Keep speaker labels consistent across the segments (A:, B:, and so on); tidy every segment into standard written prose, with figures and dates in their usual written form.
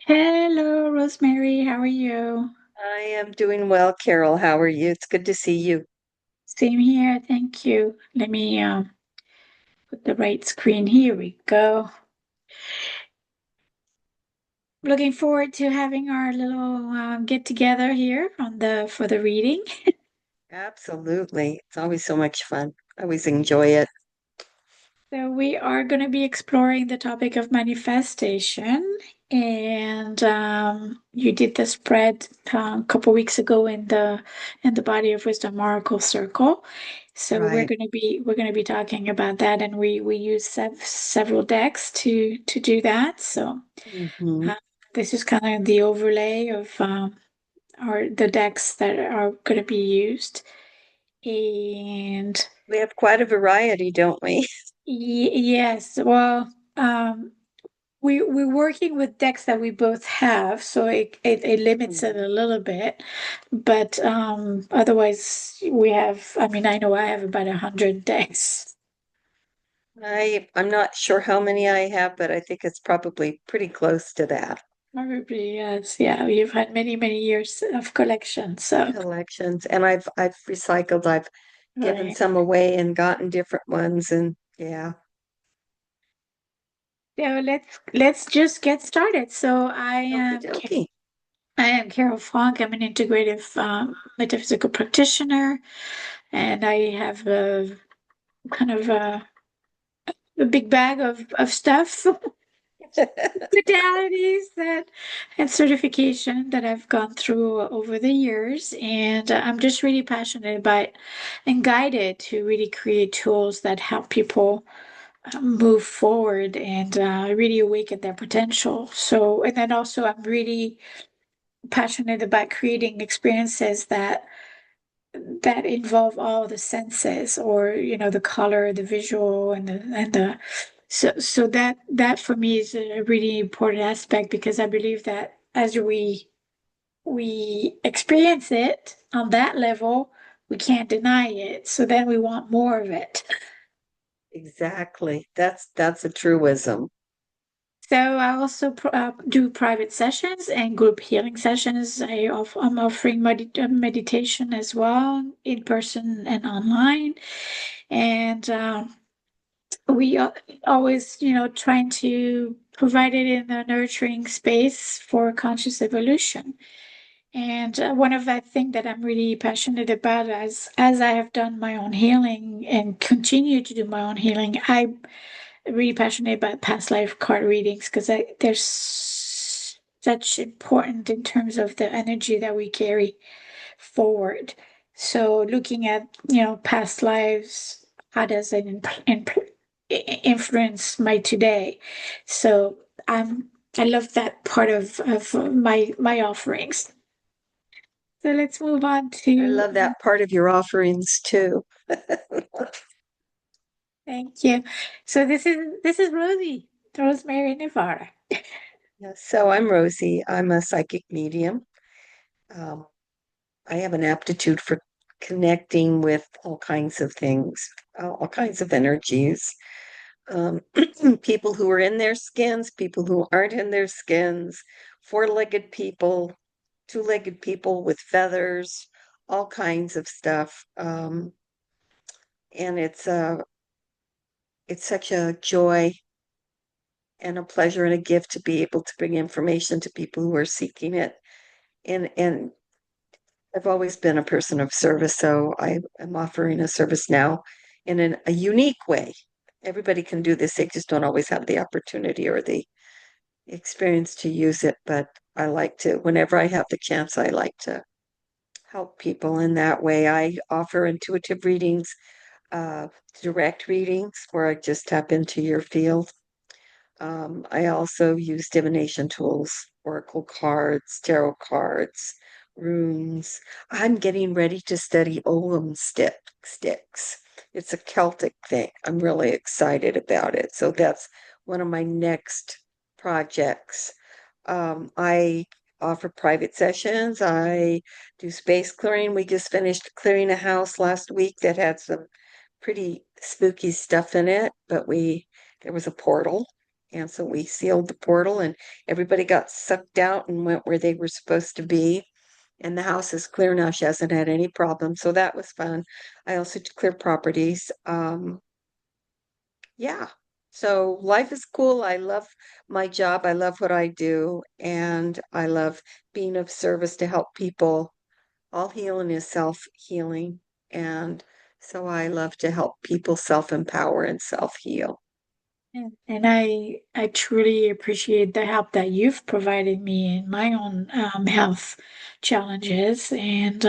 A: Hello, Rosemary. How are you?
B: I am doing well, Carole. How are you? It's good to see you.
A: Same here. Thank you. Let me put the right screen. Here we go. Looking forward to having our little get together here on the for the reading.
B: Absolutely. It's always so much fun. I always enjoy it.
A: So we are going to be exploring the topic of manifestation, and you did the spread a couple weeks ago in the Body of Wisdom Oracle Circle. So
B: Right.
A: we're going to be talking about that, and we use several decks to do that. So
B: Hmm.
A: uh, this is kind of the overlay of our the decks that are going to be used, and
B: We have quite a variety, don't we?
A: yes, well. We're working with decks that we both have, so it limits it
B: Mhm.
A: a little bit. But otherwise we have, I mean, I know I have about 100 decks.
B: I'm not sure how many I have, but I think it's probably pretty close to that.
A: Probably, yes. Yeah, you've had many, many years of collection. So
B: Collections. And I've recycled, I've given
A: right.
B: some away and gotten different ones and yeah.
A: So let's just get started. So
B: Okie dokie.
A: I am Carole Frank. I'm an integrative metaphysical practitioner, and I have a kind of a big bag of stuff. Modalities that and certification that I've gone through over the years. And I'm just really passionate about and guided to really create tools that help people move forward and really awaken their potential. So, and then also, I'm really passionate about creating experiences that involve all the senses, or the color, the visual, and the so that for me is a really important aspect, because I believe that as we experience it on that level, we can't deny it, so then we want more of it.
B: Exactly. That's a truism.
A: So I also do private sessions and group healing sessions. I'm offering meditation as well, in person and online. And we always, trying to provide it in a nurturing space for conscious evolution. And one of the thing that I'm really passionate about, as I have done my own healing and continue to do my own healing, I'm really passionate about past life card readings, because they're such important in terms of the energy that we carry forward. So looking at, past lives, how does it influence my today? So I love that part of my offerings. So let's move on
B: I
A: to,
B: love that part of your offerings too.
A: thank you. So this is Rosemary Nevara.
B: Yeah, so I'm Rosie. I'm a psychic medium. Um, I have an aptitude for connecting with all kinds of things, all kinds of energies. Um, People who are in their skins, people who aren't in their skins, four-legged people, two-legged people with feathers, all kinds of stuff. And it's such a joy and a pleasure and a gift to be able to bring information to people who are seeking it. And I've always been a person of service, so I am offering a service now in a unique way. Everybody can do this, they just don't always have the opportunity or the experience to use it. But I like to, whenever I have the chance, I like to help people in that way. I offer intuitive readings, uh, direct readings where I just tap into your field. I also use divination tools, oracle cards, tarot cards, runes. I'm getting ready to study sticks. It's a Celtic thing. I'm really excited about it. So that's one of my next projects. I offer private sessions. I do space clearing. We just finished clearing a house last week that had some pretty spooky stuff in it, but there was a portal. And so we sealed the portal and everybody got sucked out and went where they were supposed to be. And the house is clear now. She hasn't had any problems. So that was fun. I also did clear properties. Yeah. So life is cool. I love my job. I love what I do. And I love being of service to help people. All healing is self-healing. And so I love to help people self-empower and self-heal.
A: And I truly appreciate the help that you've provided me in my own health challenges, and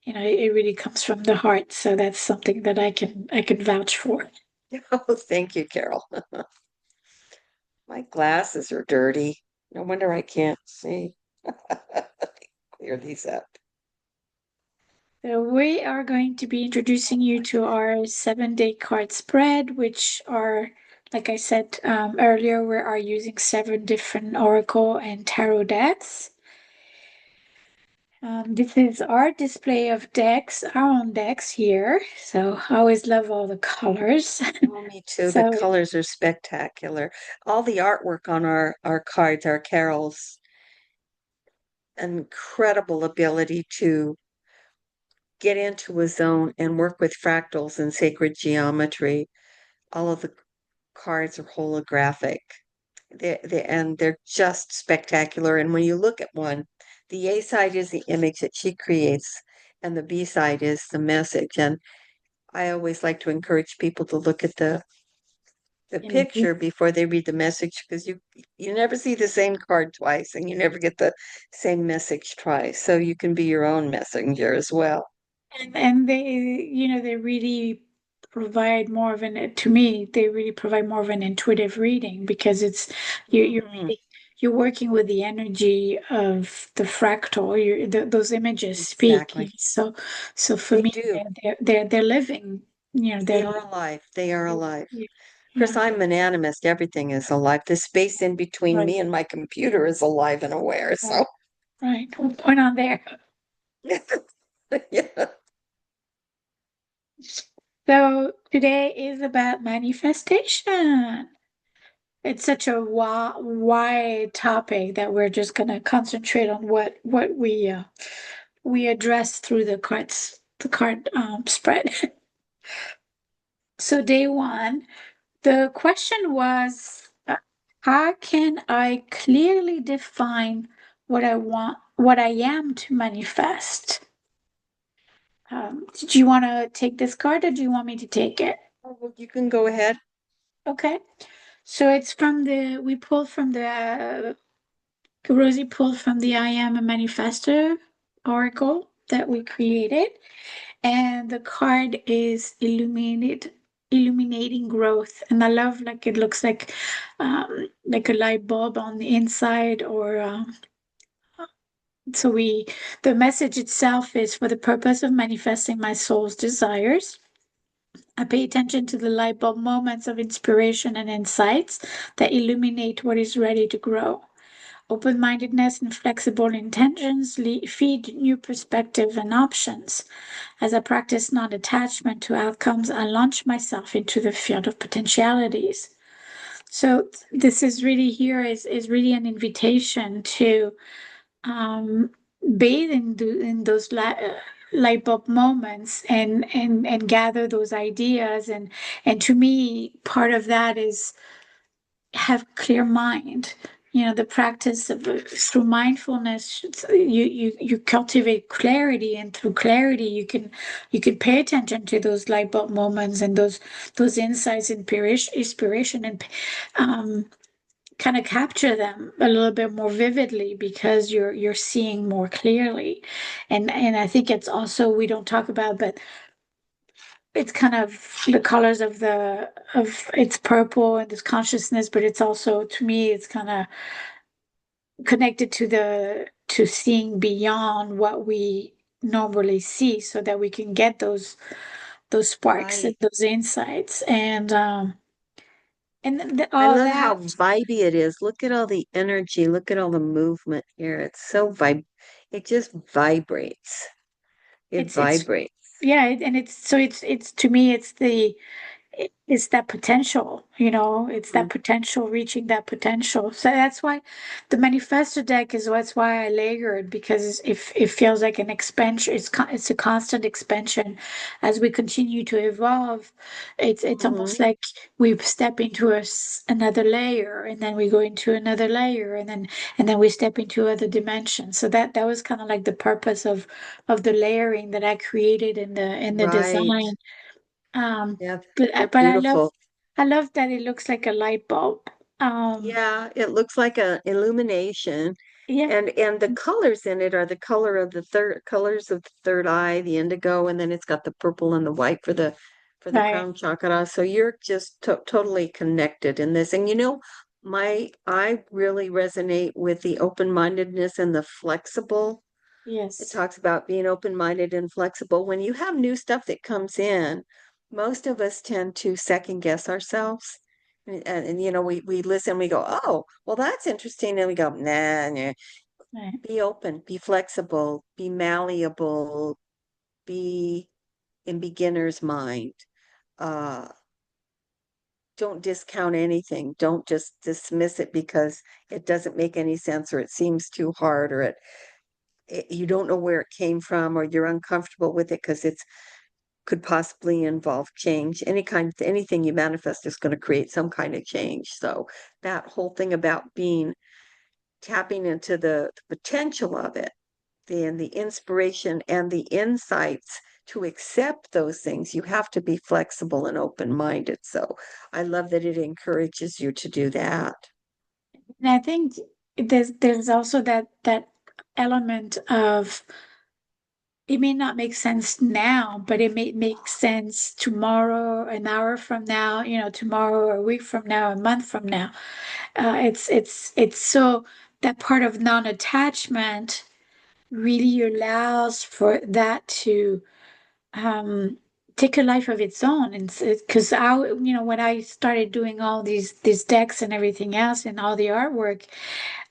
A: it really comes from the heart. So that's something that I can vouch for.
B: Oh, thank you, Carole. My glasses are dirty. No wonder I can't see. Clear these up.
A: So we are going to be introducing you to our 7-day card spread, which are, like I said earlier, we are using 7 different oracle and tarot decks. This is our display of decks, our own decks here. So I always love all the colors.
B: Oh, me too. The
A: So,
B: colors are spectacular. All the artwork on our cards, our Carole's incredible ability to get into a zone and work with fractals and sacred geometry. All of the cards are holographic. And they're just spectacular. And when you look at one, the A side is the image that she creates, and the B side is the message. And I always like to encourage people to look at the
A: images.
B: picture before they read the message because you never see the same card twice and you never get the same message twice. So you can be your own messenger as well.
A: And they really provide more of an, to me, they really provide more of an intuitive reading because it's you're
B: Mhm.
A: really you're working with the energy of the fractal. Those images speak.
B: Exactly.
A: So for
B: They
A: me,
B: do.
A: they're living.
B: They
A: They're
B: are alive. They are alive. Of course,
A: yeah,
B: I'm an animist. Everything is alive. The space in between
A: right,
B: me and my computer is alive and aware.
A: right,
B: So,
A: right. Point on there.
B: yeah.
A: So today is about manifestation. It's such a wide topic that we're just gonna concentrate on what we address through the card spread. So day one, the question was, how can I clearly define what I want, what I am to manifest? Did you want to take this card or do you want me to take it?
B: Oh, well, you can go ahead.
A: Okay. So it's from we pulled from Rosie pulled from the I Am a Manifestor oracle that we created. And the card is illuminating growth. And I love like it looks like a light bulb on the inside or so we the message itself is for the purpose of manifesting my soul's desires. I pay attention to the light bulb moments of inspiration and insights that illuminate what is ready to grow. Open mindedness and flexible intentions feed new perspective and options. As I practice non attachment to outcomes, I launch myself into the field of potentialities. So, this is really here is really an invitation to um, bathe in those light bulb moments and gather those ideas. And to me, part of that is have clear mind. The practice of through mindfulness, you cultivate clarity, and through clarity, you can pay attention to those light bulb moments and those insights, inspiration, and um, kind of capture them a little bit more vividly because you're seeing more clearly. And I think it's also we don't talk about, but it's kind of the colors of it's purple and this consciousness, but it's also to me it's kind of connected to seeing beyond what we normally see so that we can get those sparks and
B: Right.
A: those insights and
B: I
A: all
B: love
A: that
B: how vibey it is. Look at all the energy. Look at all the movement here. It's so it just vibrates. It
A: it's
B: vibrates.
A: yeah and it's so it's to me it's it's that potential, it's that
B: Mm.
A: potential, reaching that potential. So that's why the manifesto deck is what's why I layered, because it feels like an expansion. It's a constant expansion as we continue to evolve. It's almost
B: Mhm.
A: like we step into another layer, and then we go into another layer, and then we step into other dimensions. So that was kind of like the purpose of the layering that I created in the
B: Right.
A: design. Um,
B: Yeah,
A: but
B: they're
A: but
B: beautiful.
A: I love that it looks like a light bulb.
B: Yeah, it looks like a illumination.
A: Yeah,
B: And the colors in it are the colors of the third eye, the indigo, and then it's got the purple and the white for the
A: right.
B: crown chakra. So you're just totally connected in this. And my I really resonate with the open-mindedness and the flexible. It
A: Yes,
B: talks about being open-minded and flexible. When you have new stuff that comes in, most of us tend to second guess ourselves. And we listen, we go, oh, well, that's interesting. And we go, nah, nah.
A: right.
B: Be open, be flexible, be malleable, be in beginner's mind. Uh, don't discount anything. Don't just dismiss it because it doesn't make any sense or it seems too hard or you don't know where it came from or you're uncomfortable with it because it's could possibly involve change. Anything you manifest is going to create some kind of change. So that whole thing about tapping into the potential of it, and the inspiration and the insights to accept those things, you have to be flexible and open-minded. So I love that it encourages you to do that.
A: And I think there's also that element of, it may not make sense now, but it may make sense tomorrow, an hour from now, tomorrow, a week from now, a month from now. It's so that part of non-attachment really allows for that to um take a life of its own. And because when I started doing all these decks and everything else and all the artwork,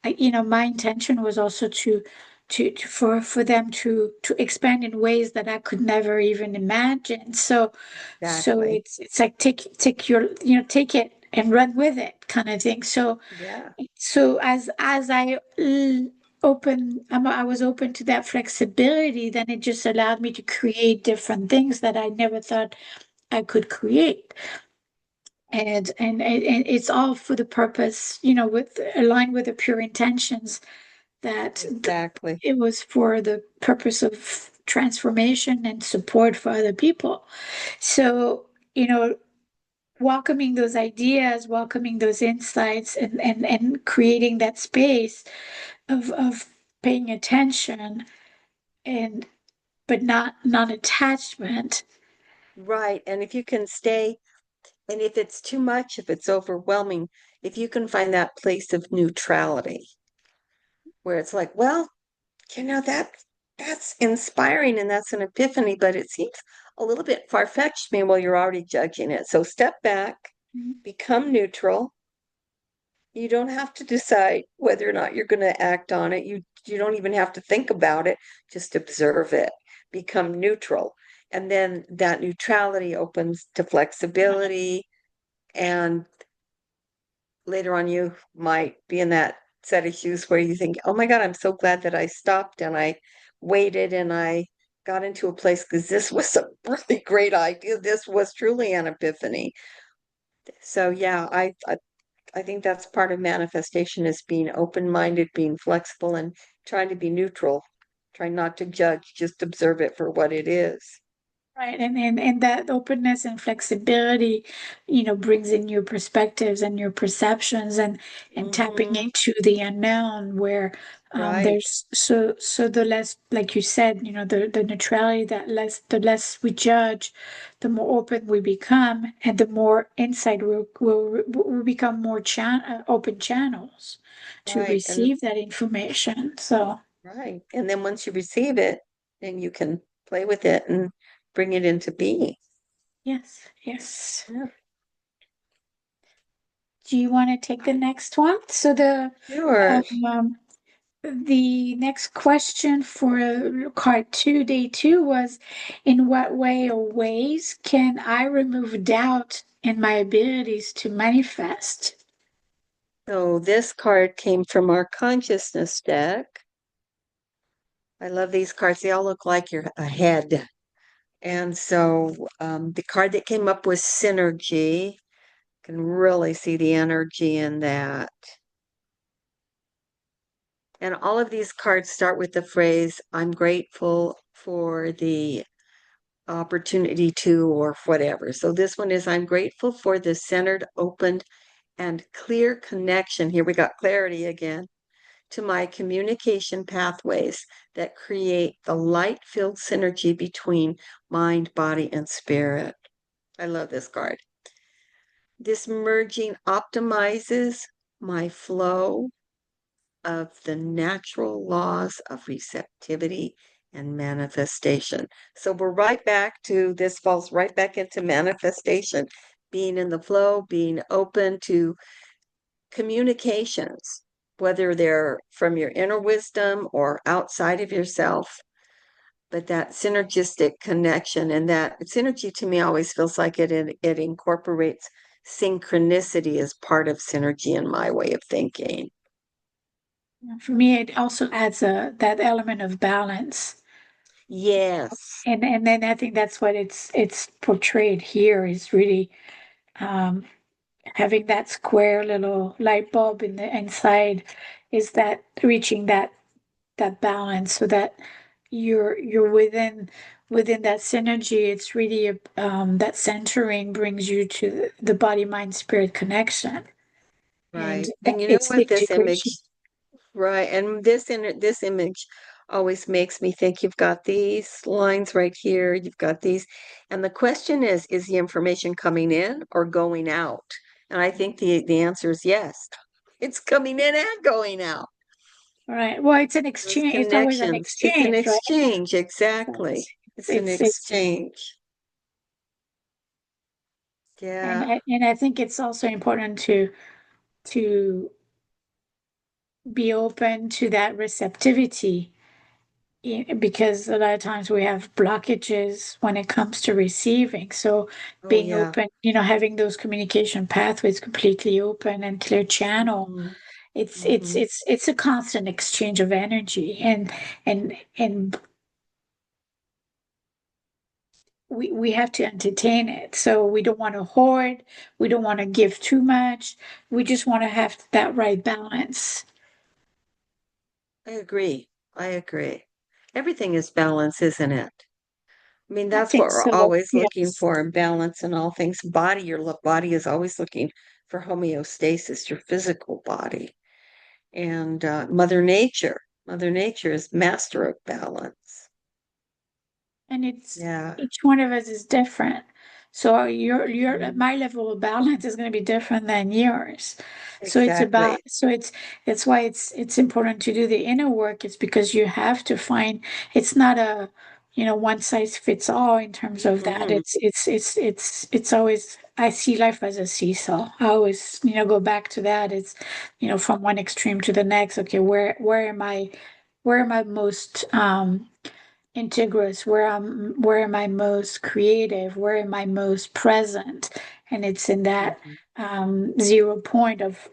A: my intention was also for them to expand in ways that I could never even imagine. So
B: Exactly.
A: it's like take it and run with it kind of thing.
B: Yeah.
A: So as I was open to that flexibility, then it just allowed me to create different things that I never thought I could create. And it's all for the purpose, with aligned with the pure intentions that
B: Exactly.
A: it was for the purpose of transformation and support for other people. So, welcoming those ideas, welcoming those insights, and creating that space of paying attention, and but not attachment.
B: Right. And if you can stay, and if it's too much, if it's overwhelming, if you can find that place of neutrality where it's like, well, that's inspiring and that's an epiphany, but it seems a little bit far-fetched to me while you're already judging it. So step back, become neutral. You don't have to decide whether or not you're going to act on it. You don't even have to think about it. Just observe it. Become neutral. And then that neutrality opens to
A: Right.
B: flexibility. And later on, you might be in that set of shoes where you think, oh my God, I'm so glad that I stopped and I waited and I got into a place because this was a really great idea. This was truly an epiphany. So yeah, I think that's part of manifestation is being open-minded, being flexible, and trying to be neutral. Trying not to judge, just observe it for what it is.
A: Right. And that openness and flexibility, brings in new perspectives and new perceptions, and tapping
B: Hmm.
A: into the unknown, where
B: Right,
A: there's so the less, like you said, the neutrality, the less we judge, the more open we become, and the more insight will become more open channels to
B: right, and
A: receive that information. So
B: right. And then once you receive it, then you can play with it and bring it into being.
A: yes, yes.
B: Yeah,
A: Do you want to take the next one? So
B: sure.
A: um, the next question for card two, day two, was, in what way or ways can I remove doubt and my abilities to manifest.
B: So this card came from our consciousness deck. I love these cards. They all look like you're a head. And so the card that came up was synergy. Can really see the energy in that. And all of these cards start with the phrase, I'm grateful for the opportunity to, or whatever. So this one is, I'm grateful for the centered, open, and clear connection. Here we got clarity again to my communication pathways that create the light-filled synergy between mind, body, and spirit. I love this card. This merging optimizes my flow of the natural laws of receptivity and manifestation. So we're right back to this, falls right back into manifestation, being in the flow, being open to communications, whether they're from your inner wisdom or outside of yourself. But that synergistic connection, and that synergy to me always feels like it incorporates synchronicity as part of synergy in my way of thinking.
A: For me, it also adds that element of balance.
B: Yes.
A: And then I think that's what it's portrayed here is really um, having that square little light bulb in the inside is that reaching that balance so that you're within that synergy. It's really that centering brings you to the body mind spirit connection, and
B: Right. And you know
A: it's the
B: what this
A: integration.
B: image, right? And this image always makes me think you've got these lines right here, you've got these. And the question is the information coming in or going out? And I think the answer is yes. It's coming in and going out.
A: All right. Well, it's an
B: Those
A: exchange. It's always an
B: connections. It's an
A: exchange, right?
B: exchange,
A: So
B: exactly. It's an
A: it's
B: exchange. Yeah.
A: and I think it's also important to be open to that receptivity because a lot of times we have blockages when it comes to receiving. So
B: Oh
A: being
B: yeah.
A: open, having those communication pathways completely open and clear channel,
B: Hmm.
A: it's
B: Hmm.
A: it's a constant exchange of energy and we have to entertain it. So we don't want to hoard, we don't want to give too much. We just want to have that right balance.
B: I agree. I agree. Everything is balance, isn't it? I mean,
A: I
B: that's what
A: think
B: we're
A: so.
B: always looking
A: Yes.
B: for in balance in all things. Body, your body is always looking for homeostasis, your physical body. And Mother Nature is master of balance.
A: And it's
B: Yeah.
A: each one of us is different. So your
B: Mhm.
A: my level of balance is going to be different than yours. So it's about
B: Exactly.
A: so it's why it's important to do the inner work. It's because you have to find it's not a one size fits all in terms of that.
B: Mm-mm.
A: It's always I see life as a seesaw. I always go back to that. It's from one extreme to the next. Okay, where am I most integrous, where am I most creative, where am I most present, and it's in that
B: Mhm.
A: 0 point of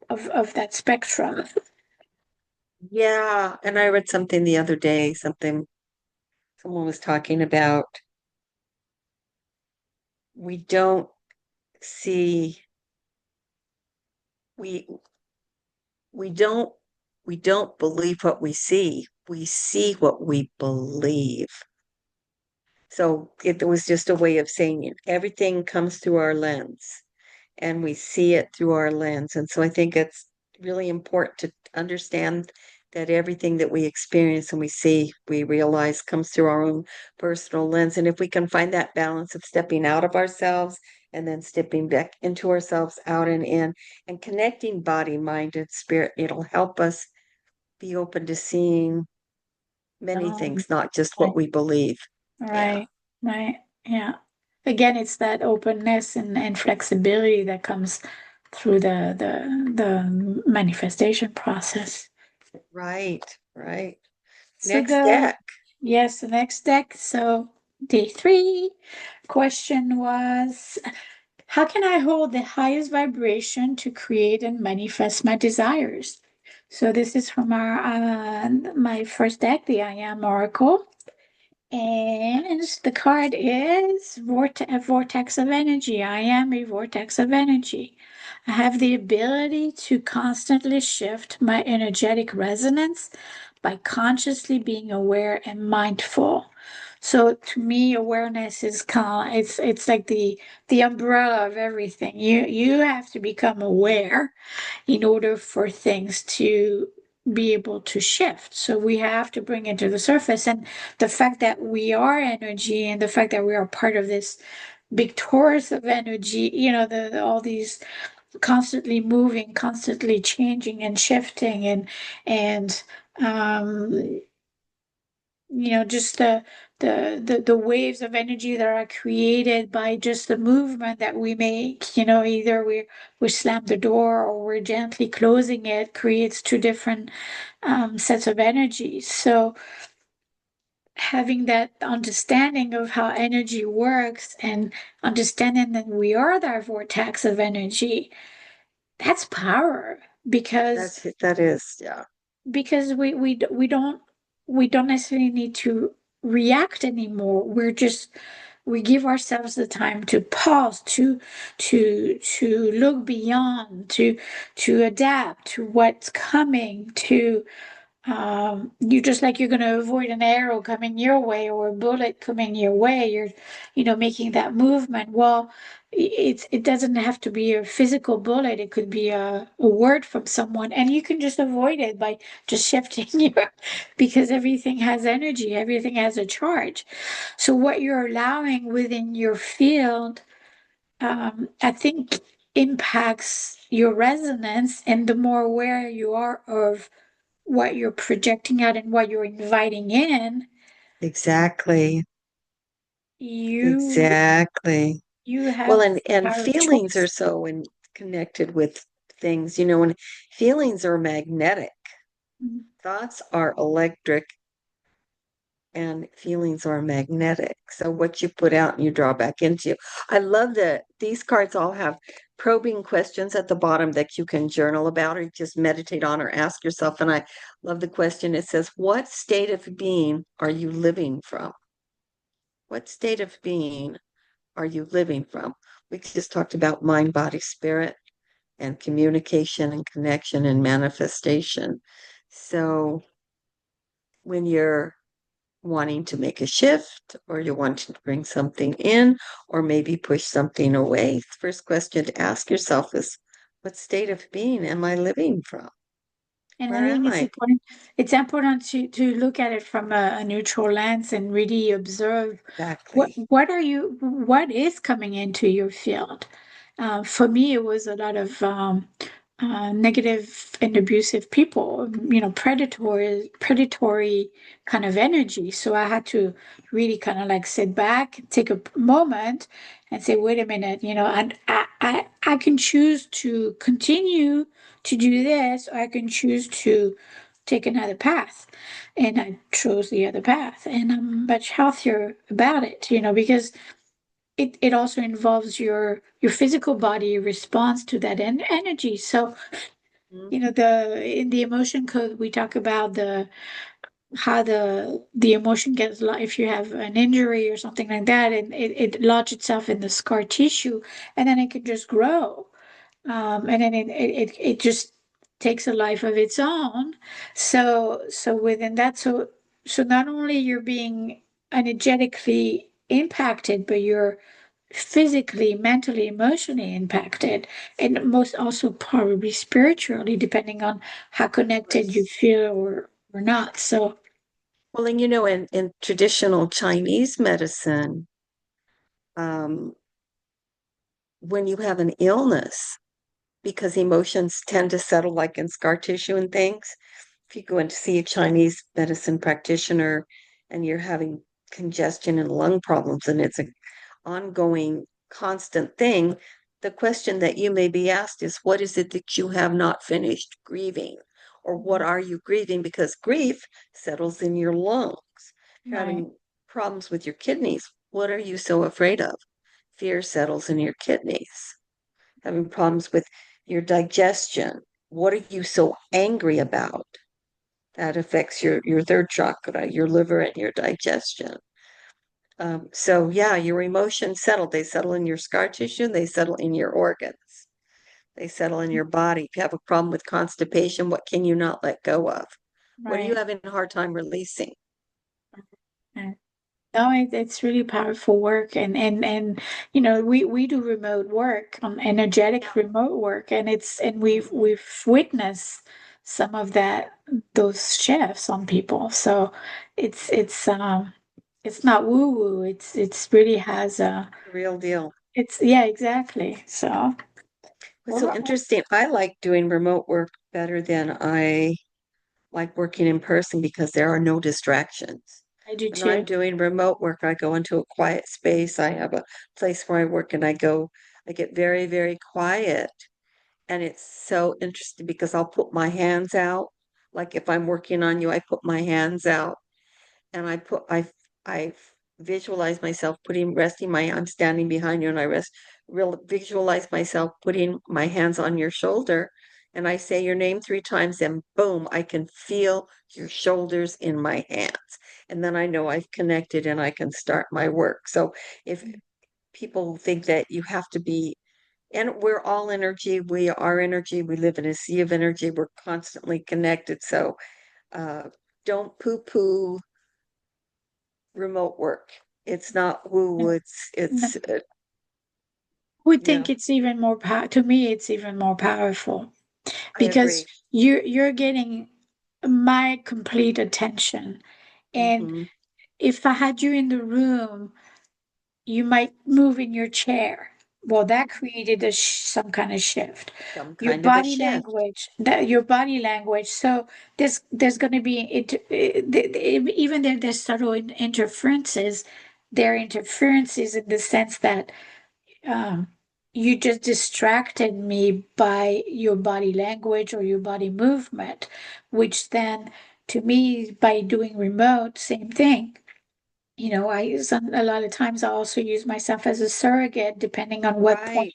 A: that spectrum.
B: Yeah. And I read something the other day, something someone was talking about. We don't see, we we don't we don't believe what we see. We see what we believe. So it was just a way of saying it. Everything comes through our lens and we see it through our lens. And so I think it's really important to understand that everything that we experience and we see, we realize comes through our own personal lens. And if we can find that balance of stepping out of ourselves and then stepping back into ourselves, out and in, and connecting body, mind, and spirit, it'll help us be open to seeing many
A: Um,
B: things, not just
A: right,
B: what we believe. Yeah.
A: right, right. Yeah. Again, it's that openness and flexibility that comes through the manifestation process.
B: Right, right.
A: So
B: Next deck.
A: yes, the next deck. So day three question was How can I hold the highest vibration to create and manifest my desires? So this is from our my first deck, the I Am Oracle. And the card is a vortex of energy. I am a vortex of energy. I have the ability to constantly shift my energetic resonance by consciously being aware and mindful. So to me, awareness is kind of it's like the umbrella of everything. You have to become aware in order for things to be able to shift. So we have to bring it to the surface. And the fact that we are energy and the fact that we are part of this big torus of energy, all these constantly moving, constantly changing and shifting and um just the waves of energy that are created by just the movement that we make, either we slam the door or we're gently closing it, creates two different sets of energies. So having that understanding of how energy works and understanding that we are that vortex of energy, that's power because
B: That is, yeah,
A: we don't necessarily need to react anymore. We give ourselves the time to pause, to look beyond, to adapt to what's coming, to you just like you're going to avoid an arrow coming your way or a bullet coming your way. You're making that movement. Well, it doesn't have to be a physical bullet. It could be a word from someone, and you can just avoid it by just shifting your, because everything has energy, everything has a charge. So what you're allowing within your field, I think impacts your resonance, and the more aware you are of what you're projecting out and what you're inviting in,
B: exactly,
A: you
B: exactly.
A: you
B: Well,
A: have
B: and
A: power of
B: feelings are
A: choice.
B: connected with things, and feelings are magnetic. Thoughts are electric and feelings are magnetic. So what you put out and you draw back into you. I love that these cards all have probing questions at the bottom that you can journal about or just meditate on or ask yourself. And I love the question. It says, what state of being are you living from? What state of being are you living from? We just talked about mind, body, spirit, and communication and connection and manifestation. So when you're wanting to make a shift or you're wanting to bring something in or maybe push something away, the first question to ask yourself is, what state of being am I living from?
A: And I
B: Where
A: think
B: am
A: it's
B: I?
A: important. It's important to look at it from a neutral lens and really observe
B: Exactly.
A: what is coming into your field. For me, it was a lot of negative and abusive people, predatory kind of energy. So I had to really kind of like sit back, take a moment, and say, wait a minute, and I can choose to continue to do this, or I can choose to take another path. And I chose the other path, and I'm much healthier about it, because it also involves your physical body response to that energy. So,
B: Mhm.
A: the in the emotion code we talk about how the emotion gets if you have an injury or something like that, and it lodges itself in the scar tissue, and then it can just grow, and then it just takes a life of its own. So within that, so not only you're being energetically impacted, but you're physically, mentally, emotionally impacted, and most also probably spiritually, depending on how connected you
B: Yes.
A: feel or not. So
B: Well, and in traditional Chinese medicine, um, when you have an illness, because emotions tend to settle like in scar tissue and things. If you go in to see a Chinese medicine practitioner and you're having congestion and lung problems and it's an ongoing, constant thing, the question that you may be asked is, what is it that you have not finished grieving? Or what are you grieving? Because grief settles in your lungs. If you're
A: right.
B: having problems with your kidneys, what are you so afraid of? fear settles in your kidneys. Having problems with your digestion. What are you so angry about? That affects your third chakra, your liver and your digestion. So yeah, your emotions settle. They settle in your scar tissue, they settle in your organs, they settle in your body. If you have a problem with constipation, what can you not let go of? What are you
A: Right.
B: having a hard time releasing?
A: Right. No, it's really powerful work, and we do remote work, energetic
B: Yeah.
A: remote work, and
B: Mhm.
A: we've witnessed some of those shifts on people. So it's not woo woo. It's really has a
B: The real deal.
A: it's yeah, exactly. So
B: What's so
A: well,
B: interesting, I like doing remote work better than I like working in person because there are no distractions.
A: I do
B: When I'm
A: too.
B: doing remote work, I go into a quiet space. I have a place where I work and I get very, very quiet. And it's so interesting because I'll put my hands out. Like if I'm working on you, I put my hands out and I visualize myself resting I'm standing behind you and visualize myself putting my hands on your shoulder and I say your name 3 times and boom, I can feel your shoulders in my hands. And then I know I've connected and I can start my work. So if people think that you have to be, and we're all energy, we are energy, we live in a sea of energy, we're constantly connected. So uh, don't poo-poo remote work. It's not woo,
A: No, no.
B: it's
A: I would
B: yeah,
A: think it's even more to me, it's even more powerful
B: I
A: because
B: agree.
A: you're getting my complete attention. And
B: Hmm.
A: if I had you in the room, you might move in your chair. Well, that created some kind of shift.
B: Some
A: Your
B: kind of a
A: body
B: shift.
A: language, that your body language. So there's going to be even though there's subtle interferences, there are interferences in the sense that um, you just distracted me by your body language or your body movement, which then, to me, by doing remote, same thing. I use a lot of times I also use myself as a surrogate, depending on
B: Right.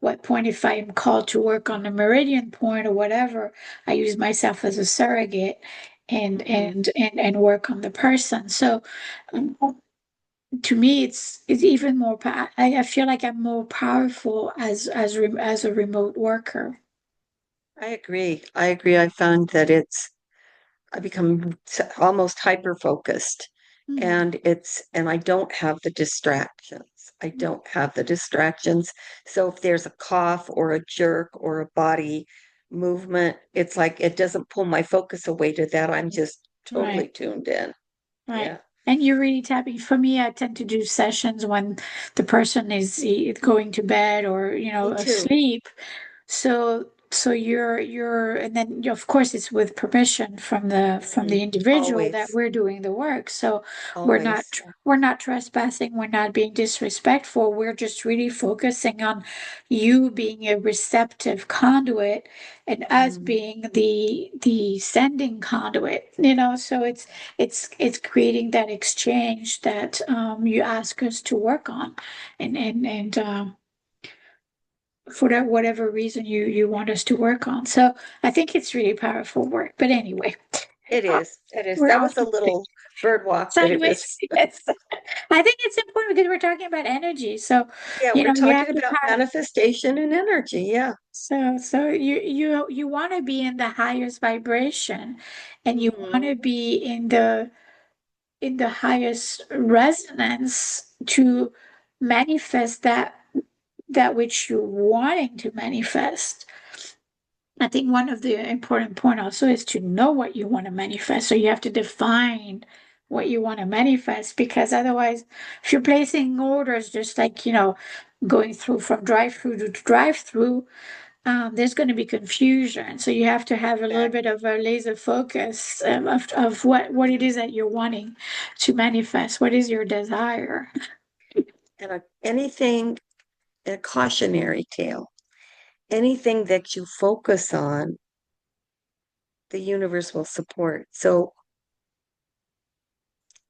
A: what point, if I am called to work on a meridian point or whatever, I use myself as a surrogate
B: Hmm.
A: and work on the person. So um, to me, it's even more. I feel like I'm more powerful as a remote worker.
B: I agree. I agree. I found that I become almost hyper focused
A: Mm,
B: and I don't have the distractions. I
A: mm,
B: don't have the distractions. So if there's a cough or a jerk or a body movement, it's like it doesn't pull my focus away to that. I'm just totally
A: right,
B: tuned in.
A: right.
B: Yeah.
A: And you're really tapping. For me, I tend to do sessions when the person is going to bed or
B: Me too.
A: asleep. So and then of course it's with permission from the
B: Hmm.
A: individual that
B: Always.
A: we're doing the work. So
B: Always.
A: we're not trespassing, we're not being disrespectful. We're just really focusing on you being a receptive conduit and us
B: Mm.
A: being the sending conduit. So it's creating that exchange that you ask us to work on, and for whatever reason you want us to work on. So I think it's really powerful work. But anyway,
B: It
A: uh,
B: is. It is.
A: we're
B: That
A: off
B: was a
A: the
B: little bird walk, but it was,
A: sideways. Yes, I think it's important because we're talking about energy. So
B: yeah, we're
A: you have
B: talking
A: to
B: about
A: have.
B: manifestation and energy. Yeah.
A: So you want to be in the highest vibration, and you want
B: Hmm.
A: to be in the highest resonance to manifest that which you're wanting to manifest. I think one of the important point also is to know what you want to manifest. So you have to define what you want to manifest, because otherwise, if you're placing orders just like, going through from drive-through to drive-through, there's going to be confusion. So you have to have a little bit
B: Exactly.
A: of a laser focus of what it is that you're wanting to manifest. What is your desire?
B: And anything, a cautionary tale, anything that you focus on, the universe will support. So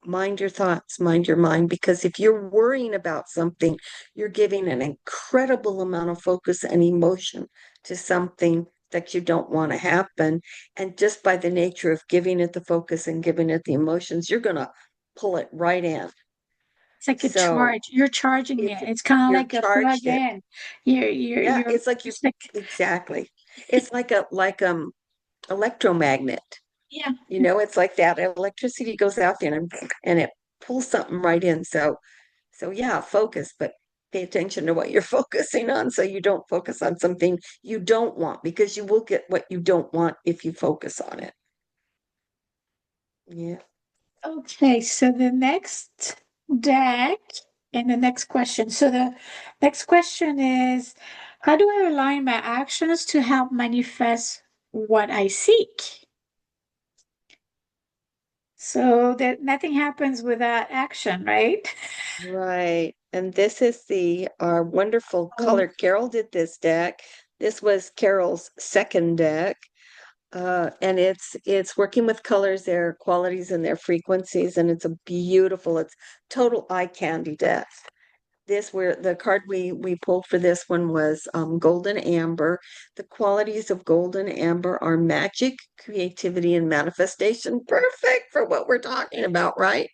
B: mind your thoughts, mind your mind, because if you're worrying about something, you're giving an incredible amount of focus and emotion to something that you don't want to happen. And just by the nature of giving it the focus and giving it the emotions, you're going to pull it right in.
A: It's like a
B: So
A: charge. You're charging
B: if
A: it. It's kind of
B: you're
A: like a plug
B: charged it,
A: in.
B: yeah,
A: You're
B: it's like you
A: it's like
B: exactly. It's like a electromagnet.
A: yeah.
B: It's like that electricity goes out there and it pulls something right in. So yeah, focus, but pay attention to what you're focusing on so you don't focus on something you don't want because you will get what you don't want if you focus on it. Yeah.
A: Okay, so the next deck and the next question. So the next question is, how do I align my actions to help manifest what I seek? So that nothing happens without action, right?
B: Right. And this is the our wonderful
A: Oh,
B: color. Carole did this deck. This was Carole's second deck. And it's working with colors, their qualities and their frequencies, and it's total eye candy deck. This where the card we pulled for this one was golden amber. The qualities of golden amber are magic, creativity, and manifestation. Perfect for what we're talking about, right?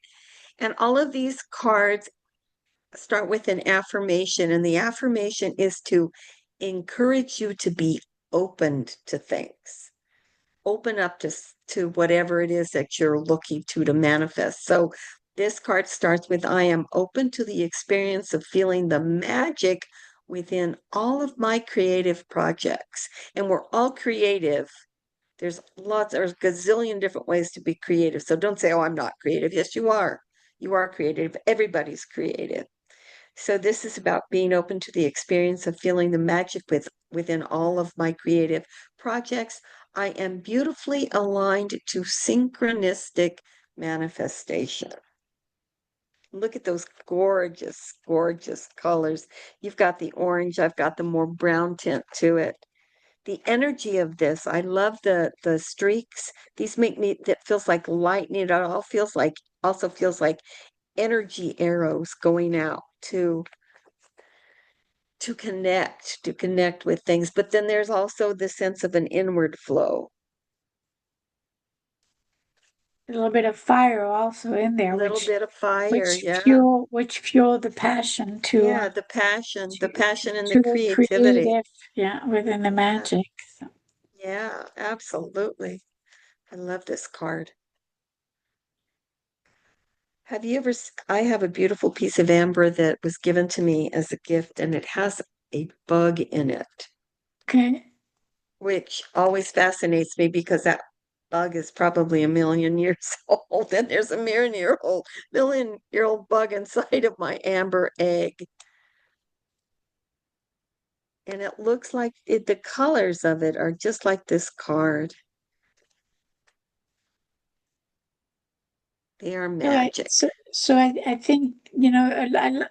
B: And all of these cards start with an affirmation, and the affirmation is to encourage you to be opened to things, open up to whatever it is that you're looking to manifest. So this card starts with I am open to the experience of feeling the magic within all of my creative projects. And we're all creative. There's a gazillion different ways to be creative. So don't say, oh, I'm not creative. Yes, you are. You are creative. Everybody's creative. So this is about being open to the experience of feeling the magic within all of my creative projects. I am beautifully aligned to synchronistic manifestation. Look at those gorgeous, gorgeous colors. You've got the orange, I've got the more brown tint to it. The energy of this, I love the streaks. These make me that feels like lightning. It all feels like also feels like energy arrows going out to connect with things. But then there's also the sense of an inward flow,
A: a little bit of fire also in
B: a
A: there,
B: little bit of fire. Yeah.
A: which fuel the passion
B: Yeah. The passion and the
A: to be
B: creativity.
A: creative, yeah, within the
B: Yeah.
A: magic. So,
B: Yeah. Absolutely. I love this card. I have a beautiful piece of amber that was given to me as a gift, and it has a bug in it,
A: okay.
B: which always fascinates me because that bug is probably a million years old, and there's a million-year-old bug inside of my amber egg. And it looks like the colors of it are just like this card. They are magic.
A: I think,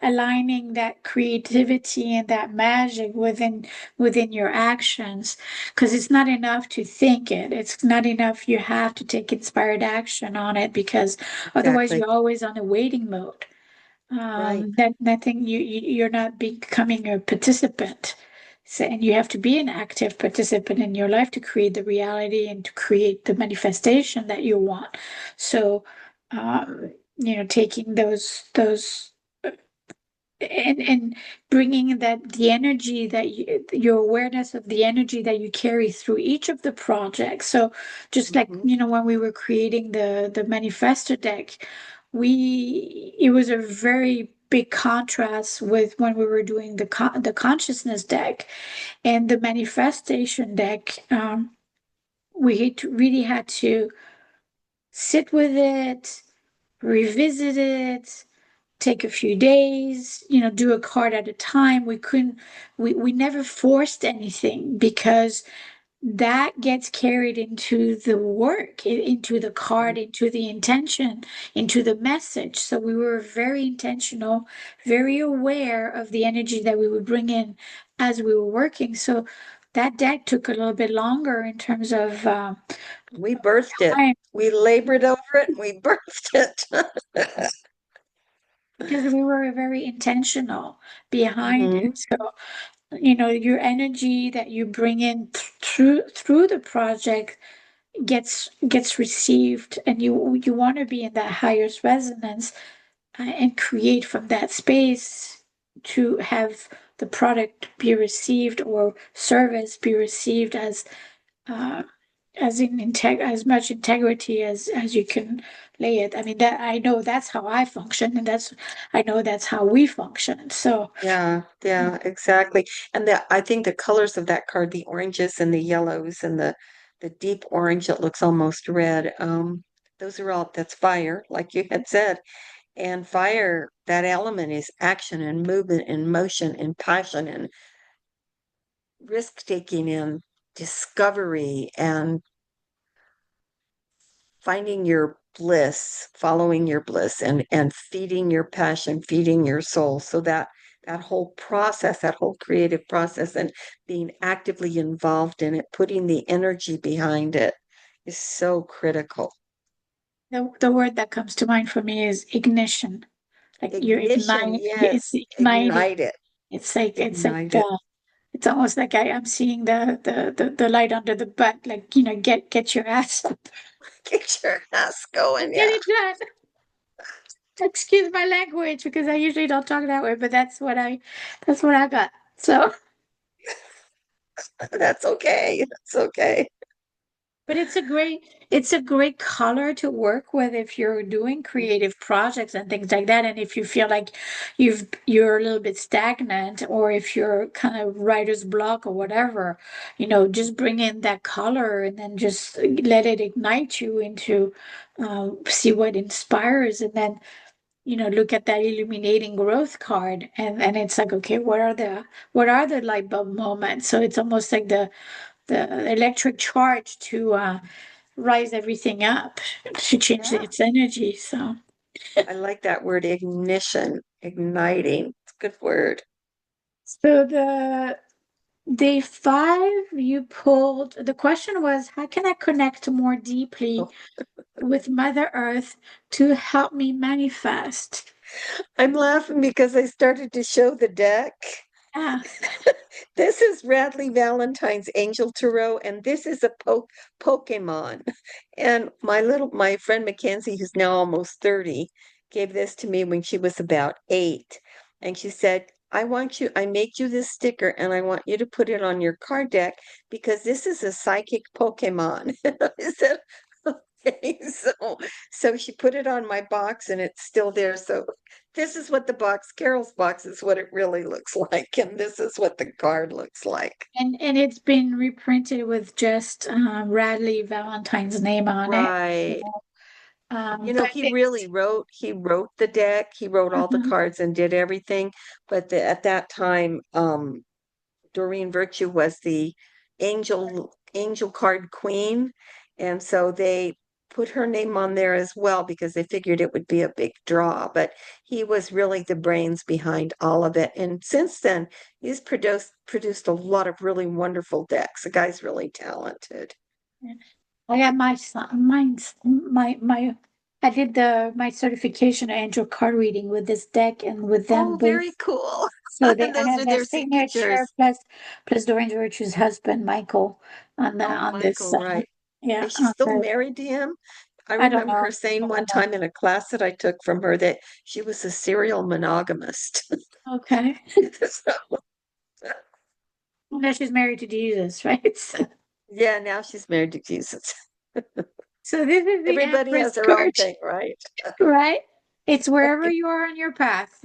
A: aligning that creativity and that magic within your actions, because it's not enough to think it. It's not enough. You have to take inspired action on it because otherwise
B: Exactly.
A: you're always on a waiting mode.
B: Right.
A: That nothing you're not becoming a participant. So, and you have to be an active participant in your life to create the reality and to create the manifestation that you want. So, taking those and bringing that the energy that your awareness of the energy that you carry through each of the projects. So just like
B: Hmm.
A: when we were creating the manifestor deck, we it was a very big contrast with when we were doing the consciousness deck and the manifestation deck. Really had to sit with it, revisit it, take a few days, do a card at a time. We never forced anything because that gets carried into the work, into the card,
B: Right.
A: into the intention, into the message. So we were very intentional, very aware of the energy that we would bring in as we were working. So that deck took a little bit longer in terms of
B: We birthed it.
A: time
B: We labored over it and we birthed it.
A: because we were very intentional behind
B: Hmm.
A: it. So, your energy that you bring in through the project gets received, and you want to be in that highest resonance, and create from that space to have the product be received or service be received uh, as much integrity as you can lay it. I mean, that I know that's how I function, and I know that's how we function. So
B: Yeah, yeah, exactly. And I think the colors of that card, the oranges and the yellows and the deep orange that looks almost red, those are all that's fire, like you had said. And fire, that element is action and movement and motion and passion and risk taking and discovery and finding your bliss, following your bliss and feeding your passion, feeding your soul. So that whole process, that whole creative process and being actively involved in it, putting the energy behind it is so critical.
A: the word that comes to mind for me is ignition. Like you're
B: Ignition,
A: igniting, it's
B: yes,
A: igniting.
B: ignite it,
A: It's like
B: ignite it.
A: it's almost like I'm seeing the light under the butt, like, get your ass up
B: Get your ass
A: and
B: going.
A: get
B: Yeah,
A: it done. Excuse my language because I usually don't talk that way, but that's what I got. So,
B: that's okay. That's okay.
A: but it's a great color to work with if you're doing creative projects and things like that. And if you feel like you're a little bit stagnant, or if you're kind of writer's block or whatever, just bring in that color and then just let it ignite you into see what inspires, and then look at that illuminating growth card, and it's like, okay, what are the light bulb moments? So it's almost like the electric charge to rise everything up, to change
B: Yeah.
A: its energy. So
B: I like that word ignition, igniting. It's a good word.
A: the day 5 you pulled, the question was, how can I connect more deeply
B: Oh,
A: with Mother Earth to help me manifest?
B: I'm laughing because I started to show the deck.
A: Ah,
B: This is Radley Valentine's Angel Tarot, and this is a Pokemon. And my friend Mackenzie, who's now almost 30, gave this to me when she was about 8. And she said, I made you this sticker and I want you to put it on your card deck because this is a psychic Pokemon. I said, okay. So she put it on my box and it's still there. So this is what the box, Carol's box is what it really looks like, and this is what the card looks like.
A: and it's been reprinted with just Radley Valentine's name on it.
B: Right.
A: But
B: He wrote the deck, he wrote all the
A: uh
B: cards and did everything. But at that time, Doreen Virtue was the angel card queen, and so they put her name on there as well because they figured it would be a big draw. But he was really the brains behind all of it. And since then, he's produced a lot of really wonderful decks. The guy's really talented.
A: I got my son, mine's my I did my certification of angel card reading with this deck and with them
B: Oh,
A: both.
B: very cool.
A: So
B: And
A: I
B: those
A: have
B: are
A: their
B: their
A: signature
B: signatures.
A: plus Dorian Virtue's husband Michael
B: Oh,
A: on this.
B: Michael, right.
A: Yeah,
B: Is she
A: on
B: still
A: the
B: married to him? I
A: I don't
B: remember
A: know.
B: her saying
A: I
B: one
A: don't know.
B: time in a class that I took from her that she was a serial monogamist.
A: Okay.
B: So,
A: No, she's married to Jesus, right?
B: yeah, now she's married to Jesus.
A: So this is the
B: Everybody
A: Empress
B: has their own
A: card,
B: thing, right?
A: right? It's wherever
B: Right.
A: you are on your path.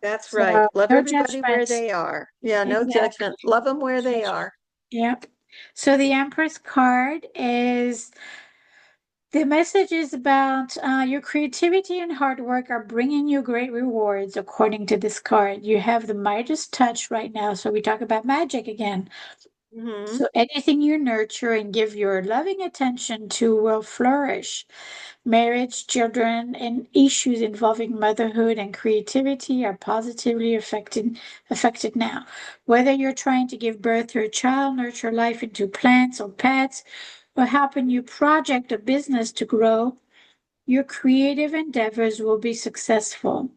B: That's right.
A: So
B: Love
A: no
B: everybody where
A: judgments.
B: they are. Yeah, no
A: Exactly.
B: judgment. Love them where they
A: Judgment.
B: are.
A: Yep. So the Empress card is the message is about your creativity and hard work are bringing you great rewards, according to this card. You have the Midas touch right now. So we talk about magic again.
B: Hmm.
A: So anything you nurture and give your loving attention to will flourish. Marriage, children, and issues involving motherhood and creativity are positively affected now. Whether you're trying to give birth to a child, nurture life into plants or pets, or help a new project or business to grow, your creative endeavors will be successful.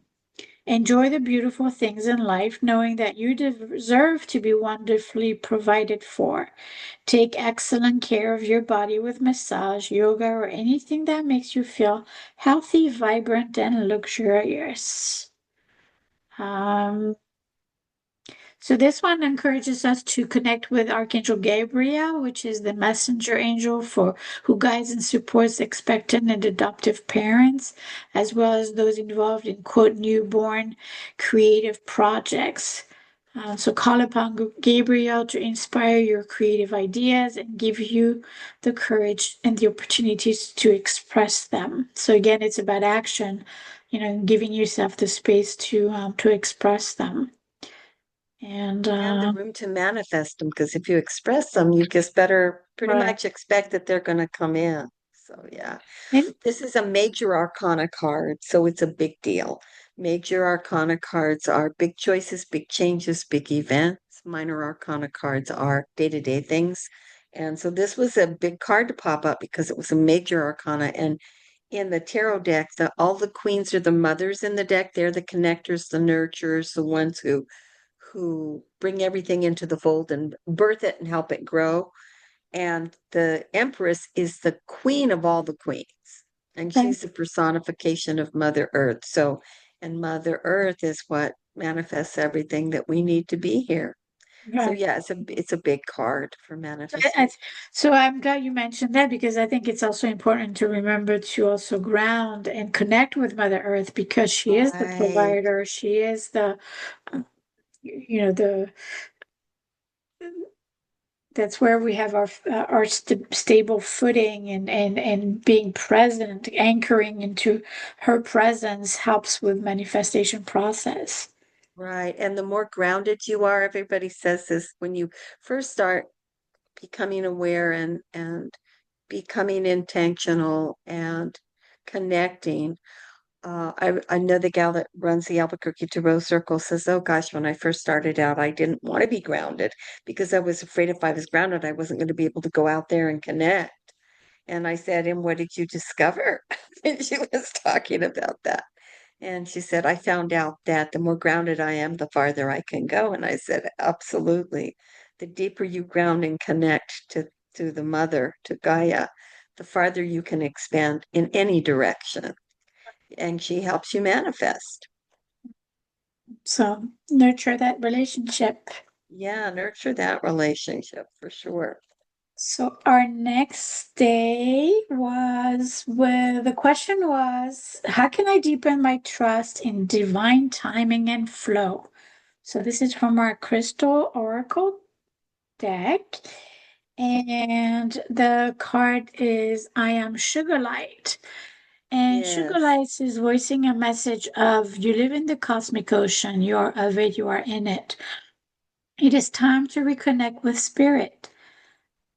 A: Enjoy the beautiful things in life, knowing that you deserve to be wonderfully provided for. Take excellent care of your body with massage, yoga, or anything that makes you feel healthy, vibrant, and luxurious. Um, so this one encourages us to connect with Archangel Gabriel, which is the messenger angel for who guides and supports expectant and adoptive parents, as well as those involved in quote newborn creative projects. So call upon Gabriel to inspire your creative ideas and give you the courage and the opportunities to express them. So again, it's about action, giving yourself the space to express them. And
B: And the room to manifest them, because if you express them, you just better pretty
A: right.
B: much expect that they're going to come in. So, yeah,
A: And
B: this is a major arcana card, so it's a big deal. Major arcana cards are big choices, big changes, big events. Minor arcana cards are day-to-day things. And so this was a big card to pop up because it was a major arcana. And in the tarot deck, all the queens are the mothers in the deck. They're the connectors, the nurturers, the ones who bring everything into the fold and birth it and help it grow. And the Empress is the queen of all the queens, and
A: okay,
B: she's the personification of Mother Earth. So, and Mother Earth is what manifests everything that we need to be here. So
A: right.
B: yeah, it's a big card for
A: I- I-
B: manifestation.
A: So I'm glad you mentioned that because I think it's also important to remember to also ground and connect with Mother Earth because she is the
B: Right,
A: provider. She is the, uh, the that's where we have our stable footing and being present, anchoring into her presence helps with manifestation process.
B: right. And the more grounded you are, everybody says this when you first start becoming aware and becoming intentional and connecting. I know the gal that runs the Albuquerque to Rose Circle says, "Oh gosh, when I first started out, I didn't want to be grounded because I was afraid if I was grounded, I wasn't going to be able to go out there and connect." And I said, "And what did you discover?" And she was talking about that. And she said, "I found out that the more grounded I am, the farther I can go." And I said, "Absolutely. The deeper you ground and connect to the mother, to Gaia, the farther you can expand in any direction. And she helps you manifest."
A: So nurture that relationship.
B: Yeah, nurture that relationship for sure.
A: So our next day was where the question was, how can I deepen my trust in divine timing and flow? So this is from our Crystal Oracle deck. And the card is I am Sugar Light. And Sugar
B: Yes,
A: Light is voicing a message of you live in the cosmic ocean, you are of it, you are in it. It is time to reconnect with spirit.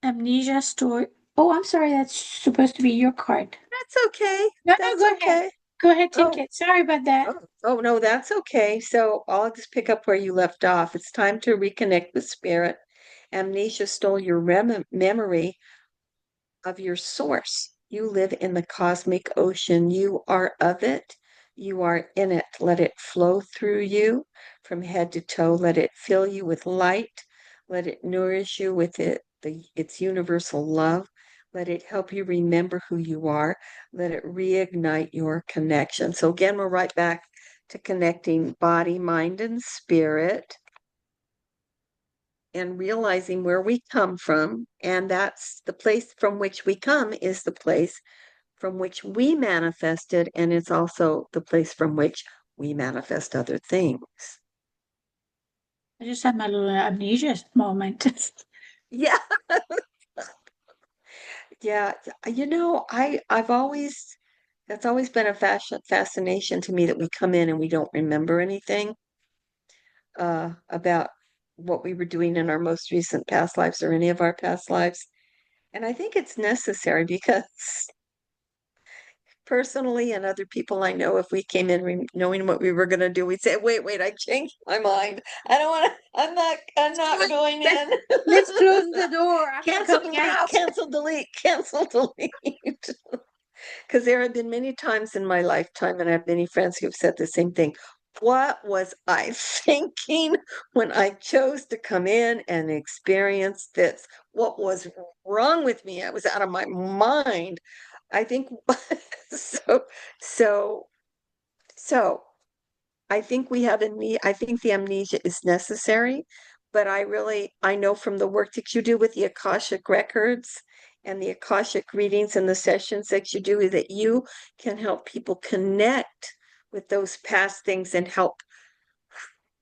A: Amnesia story. Oh, I'm sorry, that's supposed to be your card.
B: that's okay.
A: No, no,
B: That's
A: go ahead.
B: okay.
A: Go ahead, take
B: Oh,
A: it. Sorry about that.
B: oh no, that's okay. So I'll just pick up where you left off. It's time to reconnect with spirit. Amnesia stole your memory of your source. You live in the cosmic ocean. You are of it. You are in it. Let it flow through you from head to toe. Let it fill you with light. Let it nourish you with its universal love. Let it help you remember who you are. Let it reignite your connection. So again, we're right back to connecting body, mind, and spirit and realizing where we come from. And that's the place from which we come is the place from which we manifested, and it's also the place from which we manifest other things.
A: I just had my little amnesia moment.
B: Yeah, yeah. I've always that's always been a fascination to me that we come in and we don't remember anything about what we were doing in our most recent past lives or any of our past lives. And I think it's necessary because personally, and other people I know, if we came in knowing what we were going to do, we'd say, wait, I changed my mind. I don't want to, I'm not going
A: Let's
B: in.
A: let's close the door. I'm not
B: Cancel,
A: coming out.
B: cancel, delete, cancel, delete. Because there have been many times in my lifetime, and I have many friends who've said the same thing. What was I thinking when I chose to come in and experience this? What was wrong with me? I was out of my mind. I think so, so, so I think we have I think the amnesia is necessary, but I know from the work that you do with the Akashic records and the Akashic readings and the sessions that you do that you can help people connect with those past things and help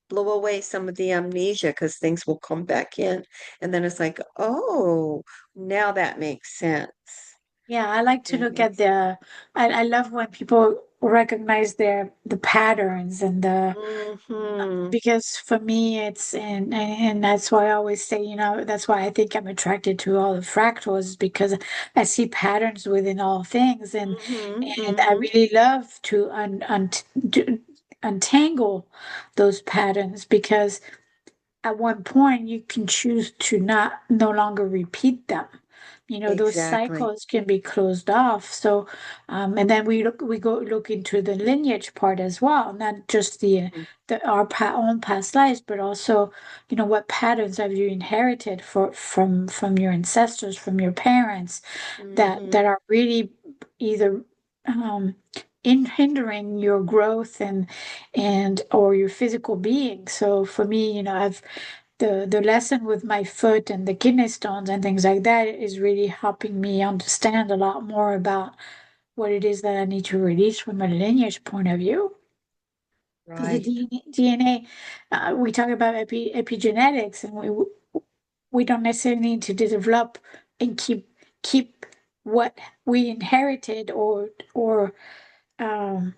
B: blow away some of the amnesia because things will come back in. And then it's like, oh, now that makes sense.
A: Yeah, I like to
B: That
A: look at
B: makes
A: I love when people recognize the patterns and the
B: hmm
A: because for me it's and that's why I always say, that's why I think I'm attracted to all the fractals because I see patterns within all things and I
B: hmm
A: really love to untangle those patterns because at one point you can choose to not no longer repeat them. Those
B: Exactly.
A: cycles can be closed off. So, and then we go look into the lineage part as well, not just own past lives, but also, what patterns have you inherited from your ancestors, from your parents, that
B: hmm
A: are really either um, in hindering your growth and or your physical being. So for me, I've the lesson with my foot and the kidney stones and things like that is really helping me understand a lot more about what it is that I need to release from a lineage point of view. Because the
B: Right.
A: DNA, we talk about epigenetics, and we don't necessarily need to develop and keep what we inherited or um,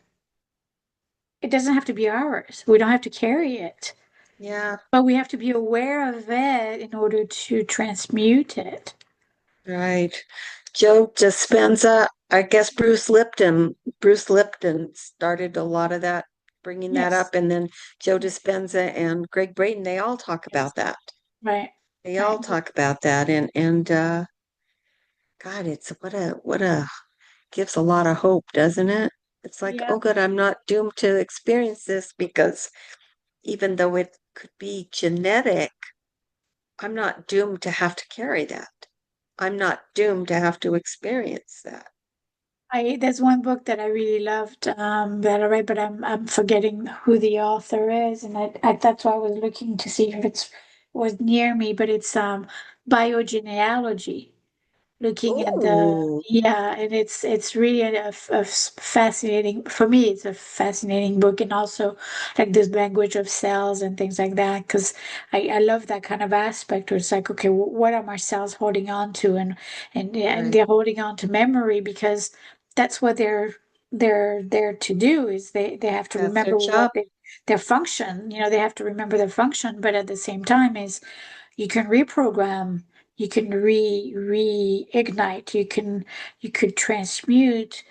A: it doesn't have to be ours. We don't have to carry it,
B: Yeah,
A: but we have to be aware of it in order to transmute it.
B: right. Joe Dispenza, I guess Bruce Lipton started a lot of that, bringing that
A: Yes.
B: up. And then Joe
A: Yes.
B: Dispenza and Greg Brayton, they all talk
A: Yes.
B: about that.
A: Right.
B: They all
A: Right.
B: talk about that. And God, it's what a gives a lot of hope, doesn't it? It's like,
A: Yeah.
B: oh good, I'm not doomed to experience this because even though it could be genetic, I'm not doomed to have to carry that. I'm not doomed to have to experience that.
A: There's one book that I really loved that I read, but I'm forgetting who the author is, and that's why I was looking to see if it was near me. But it's biogenealogy, looking at the
B: Ooh,
A: yeah, and it's really a fascinating for me. It's a fascinating book, and also like this language of cells and things like that, because I love that kind of aspect where it's like, okay, what are my cells holding on to, and
B: right.
A: they're holding on to memory because that's what they're there to do is they have to
B: That's their
A: remember what
B: job.
A: their function, they have to remember their function, but at the same time is you can reprogram, you can reignite, you could transmute